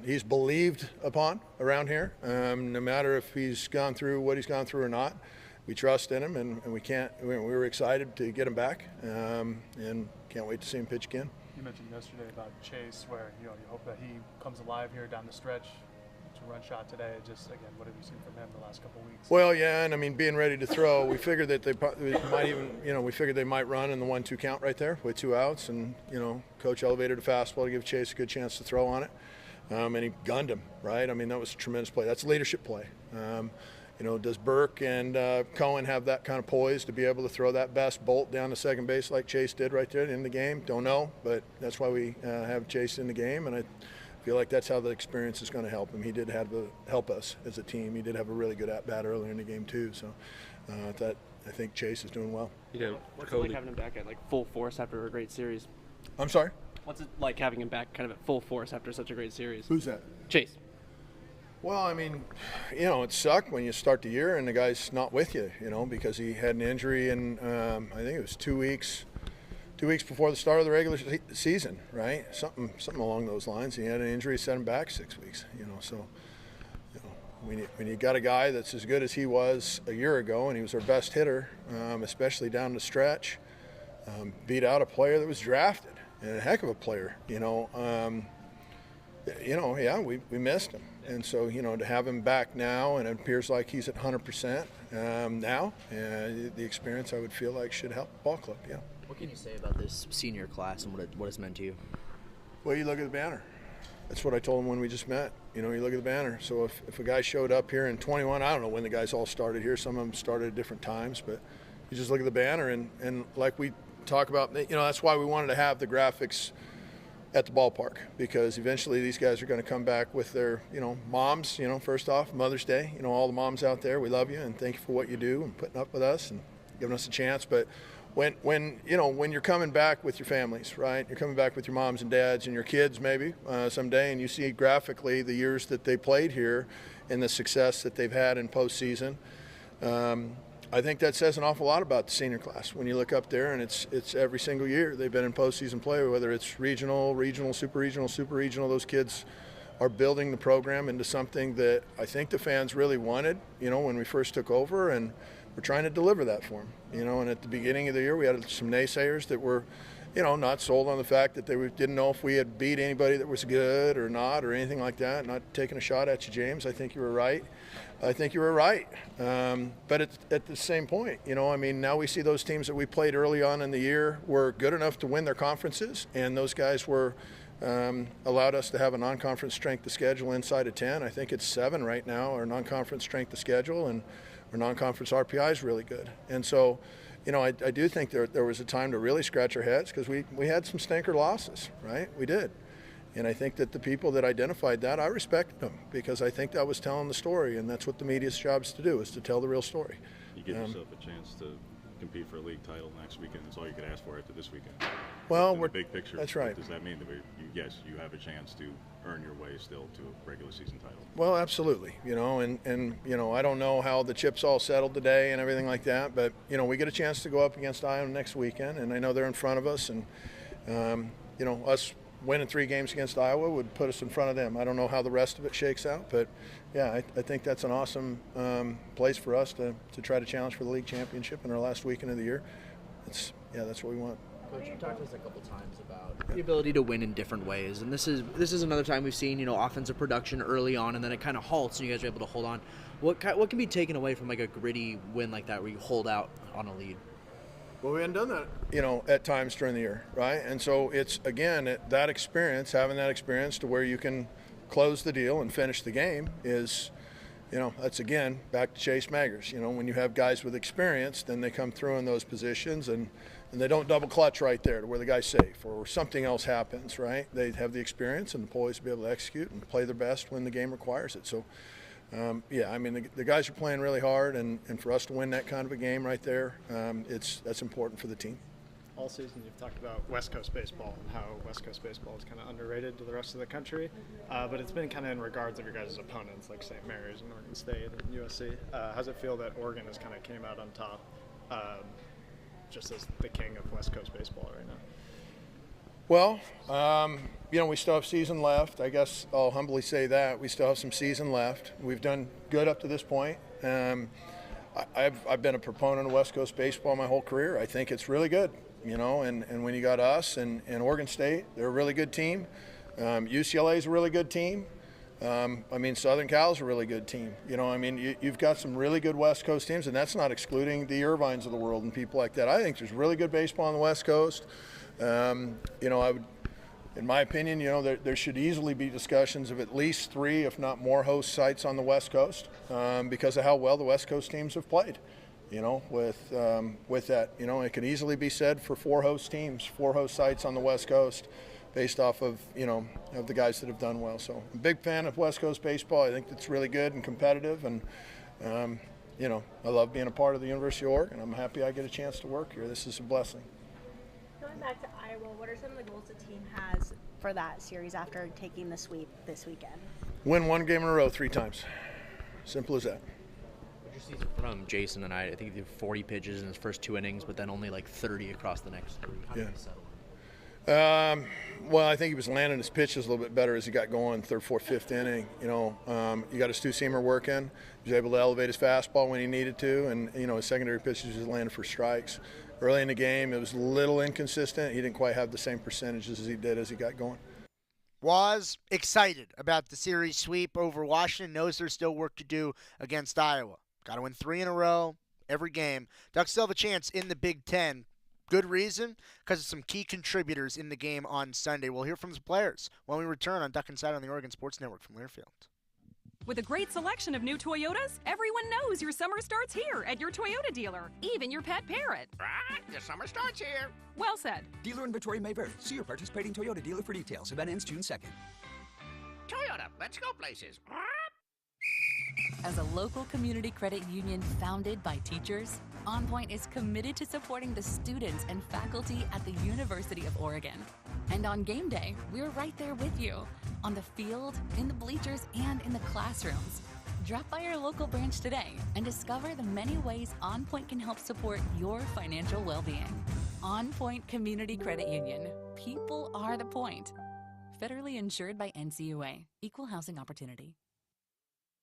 [SPEAKER 3] he's believed upon around here, no matter if he's gone through what he's gone through or not. We trust in him, and we were excited to get him back, and can't wait to see him pitch again.
[SPEAKER 20] You mentioned yesterday about Chase, where you hope that he comes alive here down the stretch. Run shot today. Just again, what have you seen from him the last couple of weeks?
[SPEAKER 3] Well, yeah, and I mean, being ready to throw, we figured that they might even, we figured they might run in the 1-2 count right there with 2 outs, and coach elevated a fastball to give Chase a good chance to throw on it, and he gunned him, right? I mean, that was a tremendous play. That's a leadership play. Does Burke and Cohen have that kind of poise to be able to throw that best bolt down to second base like Chase did right there in the game? Don't know, but that's why we have Chase in the game, and I feel like that's how the experience is going to help him. He did have to help us as a team. He did have a really good at-bat earlier in the game too, so I think Chase is doing well.
[SPEAKER 9] What's it like having him back at full force after a great series?
[SPEAKER 3] I'm sorry?
[SPEAKER 9] What's it like having him back kind of at full force after such a great series?
[SPEAKER 3] Who's that?
[SPEAKER 9] Chase.
[SPEAKER 3] Well, I mean, it sucked when you start the year and the guy's not with you, because he had an injury in, I think it was 2 weeks before the start of the regular season, right? Something along those lines. He had an injury, set him back 6 weeks, so when you got a guy that's as good as he was a year ago, and he was our best hitter, especially down the stretch, beat out a player that was drafted, and a heck of a player, we missed him. And so, to have him back now, and it appears like he's at 100% now, the experience I would feel like should help the ball club, yeah.
[SPEAKER 16] What can you say about this senior class and what it's meant to you?
[SPEAKER 3] Well, you look at the banner. That's what I told him when we just met. You look at the banner. So if a guy showed up here in 21, I don't know when the guys all started here. Some of them started at different times, but you just look at the banner, and like we talk about, that's why we wanted to have the graphics at the ballpark, because eventually these guys are going to come back with their, moms, first off, Mother's Day, all the moms out there, we love you and thank you for what you do and putting up with us and giving us a chance. But when you're coming back with your families, right, you're coming back with your moms and dads and your kids maybe someday, and you see graphically the years that they played here and the success that they've had in postseason, I think that says an awful lot about the senior class. When you look up there, and it's every single year they've been in postseason play, whether it's regional, super regional, those kids are building the program into something that I think the fans really wanted, when we first took over, and we're trying to deliver that for them. And at the beginning of the year, we had some naysayers that were, not sold on the fact that they didn't know if we had beat anybody that was good or not or anything like that. Not taking a shot at you, James. I think you were right. But at the same point, now we see those teams that we played early on in the year were good enough to win their conferences, and those guys were allowed us to have a non-conference strength of schedule inside of 10. I think it's 7 right now, our non-conference strength of schedule, and our non-conference RPI is really good. And so, I do think there was a time to really scratch our heads, because we had some stinker losses, right? We did. And I think that the people that identified that, I respected them, because I think that was telling the story, and that's what the media's job is to do, is to tell the real story.
[SPEAKER 5] You give yourself a chance to compete for a league title next weekend. That's all you could ask for after this weekend.
[SPEAKER 3] Well,
[SPEAKER 5] in the big picture,
[SPEAKER 3] that's right.
[SPEAKER 5] What does that mean? That yes, you have a chance to earn your way still to a regular season title.
[SPEAKER 3] Well, absolutely. And I don't know how the chips all settled today and everything like that, but we get a chance to go up against Iowa next weekend, and I know they're in front of us, and us winning 3 games against Iowa would put us in front of them. I don't know how the rest of it shakes out, but yeah, I think that's an awesome place for us to try to challenge for the league championship in our last weekend of the year. That's what we want.
[SPEAKER 16] Coach, you talked to us a couple times about the ability to win in different ways, and this is another time we've seen offensive production early on, and then it kind of halts, and you guys are able to hold on. What can be taken away from like a gritty win like that, where you hold out on a lead?
[SPEAKER 3] Well, we hadn't done that, at times during the year, right? And so it's, again, that experience, having that experience to where you can close the deal and finish the game is that's again back to Chase Maggers. When you have guys with experience, then they come through in those positions and they don't double clutch right there to where the guy's safe or something else happens, right? They have the experience and the poise to be able to execute and play their best when the game requires it. So, the guys are playing really hard, and for us to win that kind of a game right there, that's important for the team.
[SPEAKER 11] All season you've talked about West Coast baseball and how West Coast baseball is kind of underrated to the rest of the country, but it's been kind of in regards of your guys' opponents like St. Mary's and Oregon State and USC. How's it feel that Oregon has kind of came out on top just as the king of West Coast baseball right now?
[SPEAKER 3] Well, we still have season left. I guess I'll humbly say that. We still have some season left. We've done good up to this point. I've been a proponent of West Coast baseball my whole career. I think it's really good. And when you got us and Oregon State, they're a really good team. UCLA is a really good team. Southern Cal's a really good team. You've got some really good West Coast teams, and that's not excluding the Irvines of the world and people like that. I think there's really good baseball on the West Coast. In my opinion, there should easily be discussions of at least 3, if not more, host sites on the West Coast because of how well the West Coast teams have played. With that, it could easily be said for 4 host teams, 4 host sites on the West Coast based off of, of the guys that have done well. So I'm a big fan of West Coast baseball. I think it's really good and competitive, and, I love being a part of the University of Oregon. I'm happy I get a chance to work here. This is a blessing.
[SPEAKER 13] Going back to Iowa, what are some of the goals the team has for that series after taking the sweep this weekend?
[SPEAKER 3] Win 1 game in a row 3 times. Simple as that.
[SPEAKER 21] From Jason and I think he did 40 pitches in his first 2 innings, but then only like 30 across the next 3. How did he settle?
[SPEAKER 3] Well, I think he was landing his pitches a little bit better as he got going, 3rd, 4th, 5th inning. You got his 2-seamer working. He was able to elevate his fastball when he needed to, and his secondary pitches was landing for strikes. Early in the game, it was a little inconsistent. He didn't quite have the same percentages as he did as he got going.
[SPEAKER 7] Was excited about the series sweep over Washington, knows there's still work to do against Iowa. Got to win 3 in a row, every game. Ducks still have a chance in the Big Ten. Good reason, because of some key contributors in the game on Sunday. We'll hear from the players when we return on Duck Inside on the Oregon Sports Network from Learfield.
[SPEAKER 23] With a great selection of new Toyotas, everyone knows your summer starts here at your Toyota dealer, even your pet parrot.
[SPEAKER 24] Right, the summer starts here.
[SPEAKER 23] Well said.
[SPEAKER 24] Dealer inventory may vary. See your participating Toyota dealer for details. Event ends June 2nd. Toyota, let's go places.
[SPEAKER 8] As a local community credit union founded by teachers, OnPoint is committed to supporting the students and faculty at the University of Oregon. And on game day, we're right there with you, on the field, in the bleachers, and in the classrooms. Drop by our local branch today and discover the many ways OnPoint can help support your financial well-being. OnPoint Community Credit Union. People are the point. Federally insured by NCAA. Equal housing opportunity.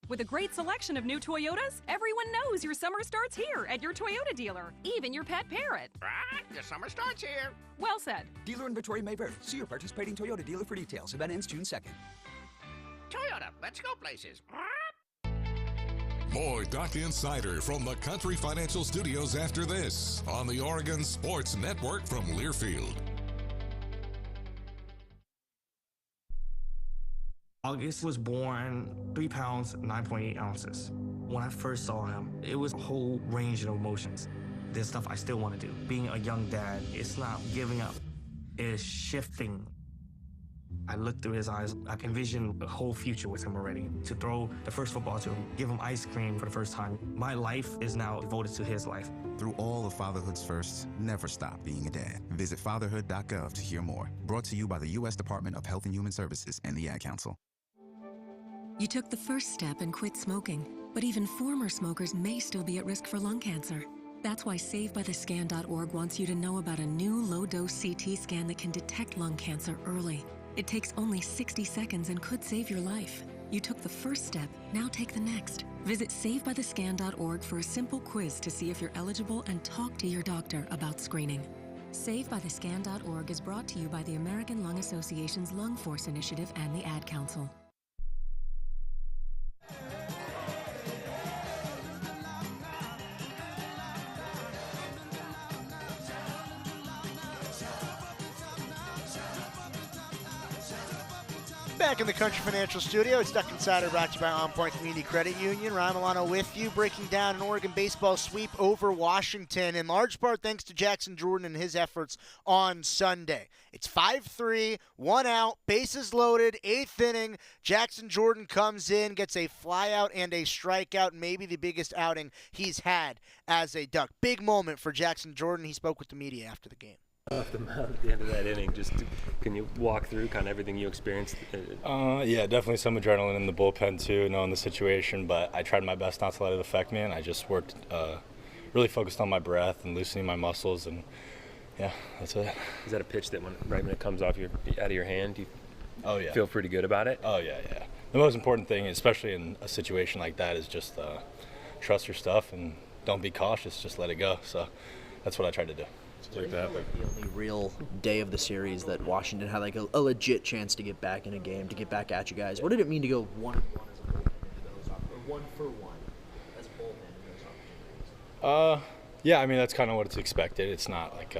[SPEAKER 23] With a great selection of new Toyotas, everyone knows your summer starts here at your Toyota dealer, even your pet parrot.
[SPEAKER 24] Right, the summer starts here.
[SPEAKER 23] Well said.
[SPEAKER 24] Dealer inventory may vary. See your participating Toyota dealer for details. Event ends June 2nd. Toyota, let's go places.
[SPEAKER 1] More Duck Insider from the Country Financial Studios after this on the Oregon Sports Network from Learfield.
[SPEAKER 25] August was born 3 pounds, 9.8 ounces. When I first saw him, it was a whole range of emotions. There's stuff I still want to do. Being a young dad, it's not giving up. It's shifting. I looked through his eyes. I can envision a whole future with him already. To throw the first football to him, give him ice cream for the first time. My life is now devoted to his life.
[SPEAKER 26] Through all of fatherhood's firsts, never stop being a dad. Visit fatherhood.gov to hear more. Brought to you by the U.S. Department of Health and Human Services and the Ad Council.
[SPEAKER 27] You took the first step and quit smoking, but even former smokers may still be at risk for lung cancer. That's why SaveByTheScan.org wants you to know about a new low-dose CT scan that can detect lung cancer early. It takes only 60 seconds and could save your life. You took the first step, now take the next. Visit SaveByTheScan.org for a simple quiz to see if you're eligible and talk to your doctor about screening. SaveByTheScan.org is brought to you by the American Lung Association's Lung Force Initiative and the Ad Council.
[SPEAKER 7] Back in the Country Financial Studio, it's Duck Insider brought to you by OnPoint Community Credit Union. Ryan Milano with you, breaking down an Oregon baseball sweep over Washington, in large part thanks to Jackson Jordan and his efforts on Sunday. It's 5-3, 1 out, bases loaded, 8th inning. Jackson Jordan comes in, gets a flyout and a strikeout, maybe the biggest outing he's had as a Duck. Big moment for Jackson Jordan. He spoke with the media after the game.
[SPEAKER 10] Off the mound at the end of that inning, can you walk through kind of everything you experienced?
[SPEAKER 12] Yeah, definitely some adrenaline in the bullpen too, knowing the situation, but I tried my best not to let it affect me, and I just worked, really focused on my breath and loosening my muscles, and yeah, that's it.
[SPEAKER 10] Is that a pitch that right when it comes out of your hand, you feel pretty good about it?
[SPEAKER 12] Oh yeah. The most important thing, especially in a situation like that, is just trust your stuff and don't be cautious, just let it go. So that's what I tried to do.
[SPEAKER 16] Like that, the only real day of the series that Washington had like a legit chance to get back in a game, to get back at you guys. What did it mean to go 1-1 as a bullpen into those, or 1-for-1 as a bullpen in those opportunities?
[SPEAKER 12] Yeah, I mean that's kind of what's expected. It's not like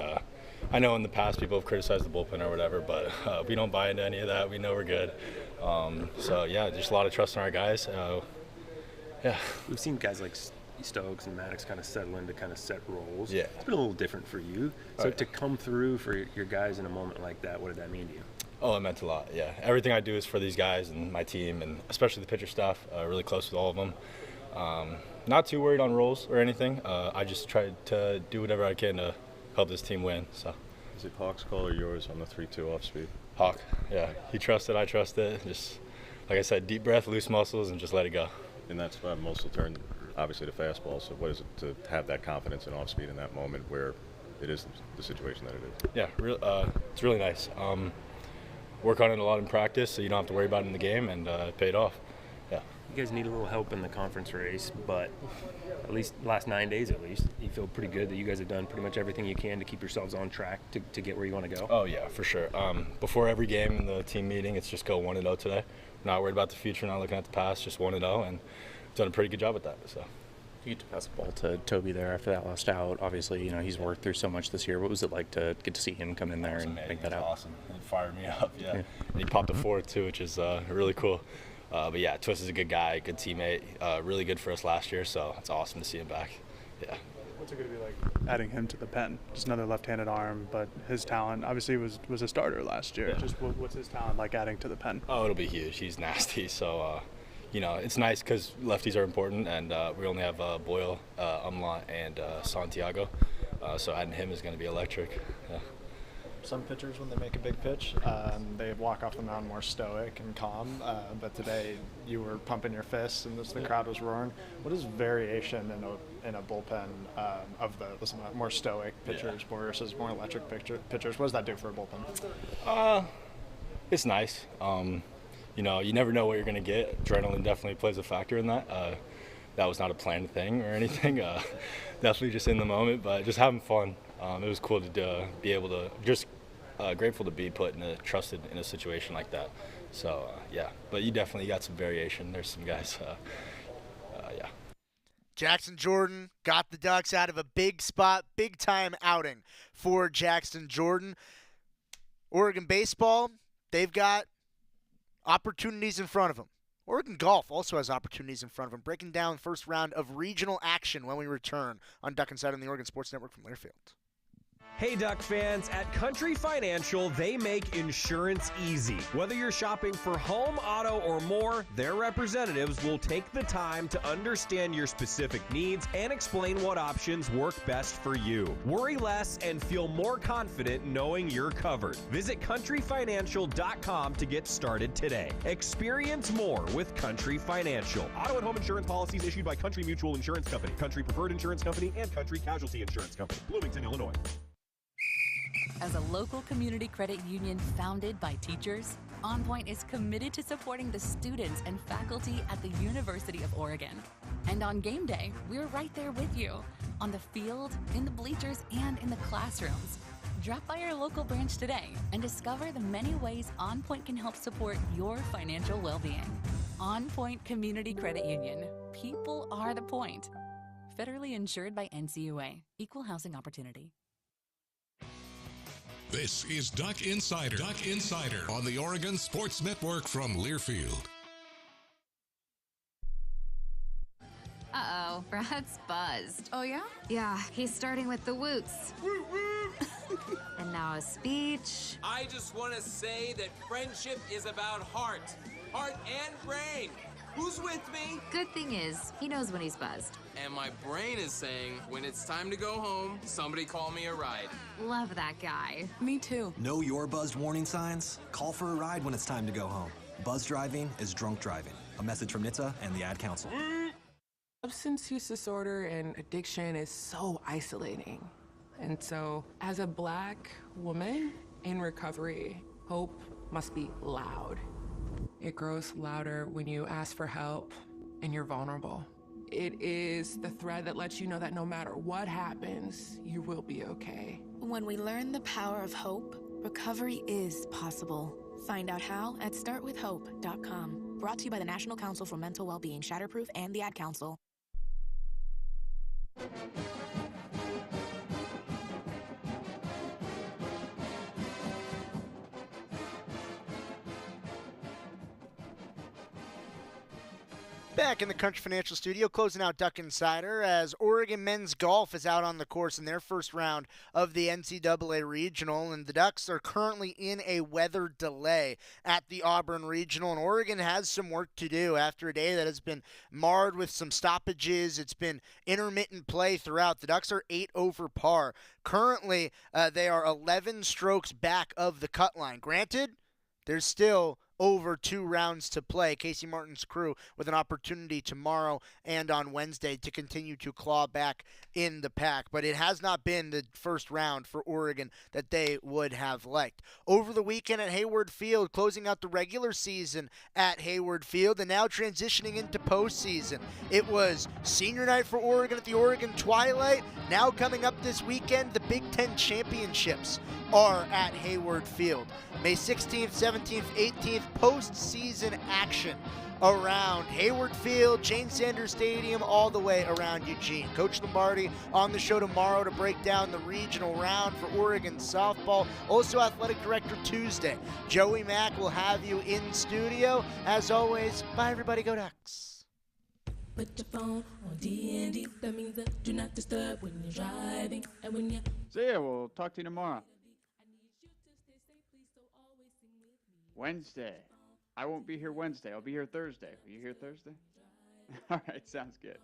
[SPEAKER 12] I know in the past people have criticized the bullpen or whatever, but we don't buy into any of that. We know we're good. So yeah, just a lot of trust in our guys. Yeah,
[SPEAKER 10] we've seen guys like Stokes and Maddox kind of settle into kind of set roles.
[SPEAKER 12] Yeah.
[SPEAKER 10] It's been a little different for you. So to come through for your guys in a moment like that, what did that mean to you?
[SPEAKER 12] Oh, it meant a lot, yeah. Everything I do is for these guys and my team, and especially the pitcher staff, really close with all of them. Not too worried on roles or anything. I just try to do whatever I can to help this team win. So.
[SPEAKER 5] Is it Hawk's call or yours on the 3-2 off speed?
[SPEAKER 12] Hawk, yeah. He trusted, I trusted. Just, like I said, deep breath, loose muscles, and just let it go.
[SPEAKER 5] And that's why most will turn obviously the fastball. So what is it to have that confidence in off speed in that moment where it is the situation that it is?
[SPEAKER 12] Yeah, it's really nice. Work on it a lot in practice, so you don't have to worry about it in the game, and it paid off. Yeah.
[SPEAKER 10] You guys need a little help in the conference race, but at least the last 9 days you feel pretty good that you guys have done pretty much everything you can to keep yourselves on track to get where you want to go.
[SPEAKER 12] Oh yeah, for sure. Before every game in the team meeting, it's just go 1-0 today. We're not worried about the future, not looking at the past, just 1-0, and done a pretty good job with that. So
[SPEAKER 14] you get to pass the ball to Toby there after that last out. Obviously, he's worked through so much this year. What was it like to get to see him come in there and make that out?
[SPEAKER 12] Awesome. It fired me up. Yeah. And he popped a 4 too, which is really cool. But yeah, Twist is a good guy, good teammate, really good for us last year. So it's awesome to see him back. Yeah.
[SPEAKER 20] What's it going to be like adding him to the pen? Just another left-handed arm, but his talent obviously was a starter last year. Yeah. Just what's his talent like adding to the pen?
[SPEAKER 12] Oh, it'll be huge. He's nasty. So. It's nice because lefties are important, and we only have Boyle, Umlaut, and Santiago. So adding him is going to be electric. Yeah.
[SPEAKER 11] Some pitchers, when they make a big pitch, they walk off the mound more stoic and calm. But today, you were pumping your fists, and the crowd was roaring. What is variation in a bullpen of the more stoic pitchers versus more electric pitchers? What does that do for a bullpen?
[SPEAKER 12] It's nice. You never know what you're going to get. Adrenaline definitely plays a factor in that. That was not a planned thing or anything. Definitely just in the moment, but just having fun. It was cool to be able to, just grateful to be trusted in a situation like that. So, yeah. But you definitely got some variation. There's some guys, yeah.
[SPEAKER 7] Jackson Jordan got the Ducks out of a big spot, big-time outing for Jackson Jordan. Oregon baseball, they've got opportunities in front of them. Oregon golf also has opportunities in front of them. Breaking down the first round of regional action when we return on Duck Insider on the Oregon Sports Network from Learfield.
[SPEAKER 17] Hey Duck fans, at Country Financial, they make insurance easy. Whether you're shopping for home, auto, or more, their representatives will take the time to understand your specific needs and explain what options work best for you. Worry less and feel more confident knowing you're covered. Visit countryfinancial.com to get started today. Experience more with Country Financial. Auto and home insurance policies issued by Country Mutual Insurance Company, Country Preferred Insurance Company, and Country Casualty Insurance Company, Bloomington, Illinois.
[SPEAKER 8] As a local community credit union founded by teachers, OnPoint is committed to supporting the students and faculty at the University of Oregon. And on game day, we're right there with you, on the field, in the bleachers, and in the classrooms. Drop by our local branch today and discover the many ways OnPoint can help support your financial well-being. OnPoint Community Credit Union. People are the point. Federally insured by NCAA. Equal housing opportunity.
[SPEAKER 1] This is Duck Insider. Duck Insider on the Oregon Sports Network from Learfield.
[SPEAKER 2] Uh-oh, Brad's buzzed.
[SPEAKER 4] Oh, yeah?
[SPEAKER 2] Yeah, he's starting with the woots. And now a speech.
[SPEAKER 6] I just want to say that friendship is about heart and brain. Who's with me?
[SPEAKER 2] Good thing is, he knows when he's buzzed.
[SPEAKER 6] And my brain is saying, when it's time to go home, somebody call me a ride.
[SPEAKER 2] Love that guy.
[SPEAKER 4] Me too.
[SPEAKER 15] Know your buzzed warning signs? Call for a ride when it's time to go home. Buzz driving is drunk driving. A message from NHTSA and the Ad Council.
[SPEAKER 4] Substance use disorder and addiction is so isolating. And so, as a Black woman in recovery, hope must be loud. It grows louder when you ask for help and you're vulnerable. It is the thread that lets you know that no matter what happens, you will be okay.
[SPEAKER 18] When we learn the power of hope, recovery is possible. Find out how at startwithhope.com. Brought to you by the National Council for Mental Wellbeing, Shatterproof, and the Ad Council.
[SPEAKER 7] Back in the Country Financial Studio, closing out Duck Insider as Oregon men's golf is out on the course in their first round of the NCAA Regional, and the Ducks are currently in a weather delay at the Auburn Regional, and Oregon has some work to do after a day that has been marred with some stoppages. It's been intermittent play throughout. The Ducks are 8 over par. Currently, they are 11 strokes back of the cut line. Granted, there's still over 2 rounds to play. Casey Martin's crew with an opportunity tomorrow and on Wednesday to continue to claw back in the pack. But it has not been the first round for Oregon that they would have liked. Over the weekend at Hayward Field, closing out the regular season at Hayward Field and now transitioning into postseason. It was senior night for Oregon at the Oregon Twilight. Now coming up this weekend, the Big Ten Championships are at Hayward Field. May 16th, 17th, 18th, postseason action around Hayward Field, Jane Sanders Stadium, all the way around Eugene. Coach Lombardi on the show tomorrow to break down the regional round for Oregon softball. Also Athletic Director Tuesday. Joey Mack will have you in studio. As always, bye everybody, go Ducks.
[SPEAKER 19] Put your phone on D&D. That means that do not disturb when you're driving and when you're...
[SPEAKER 22] See ya. We'll talk to you tomorrow. Wednesday. I won't be here Wednesday. I'll be here Thursday. Will you here Thursday? All right. Sounds good.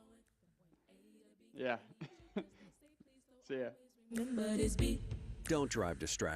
[SPEAKER 22] Yeah. See ya.
[SPEAKER 19] Remember this beat.
[SPEAKER 28] Don't drive distracted.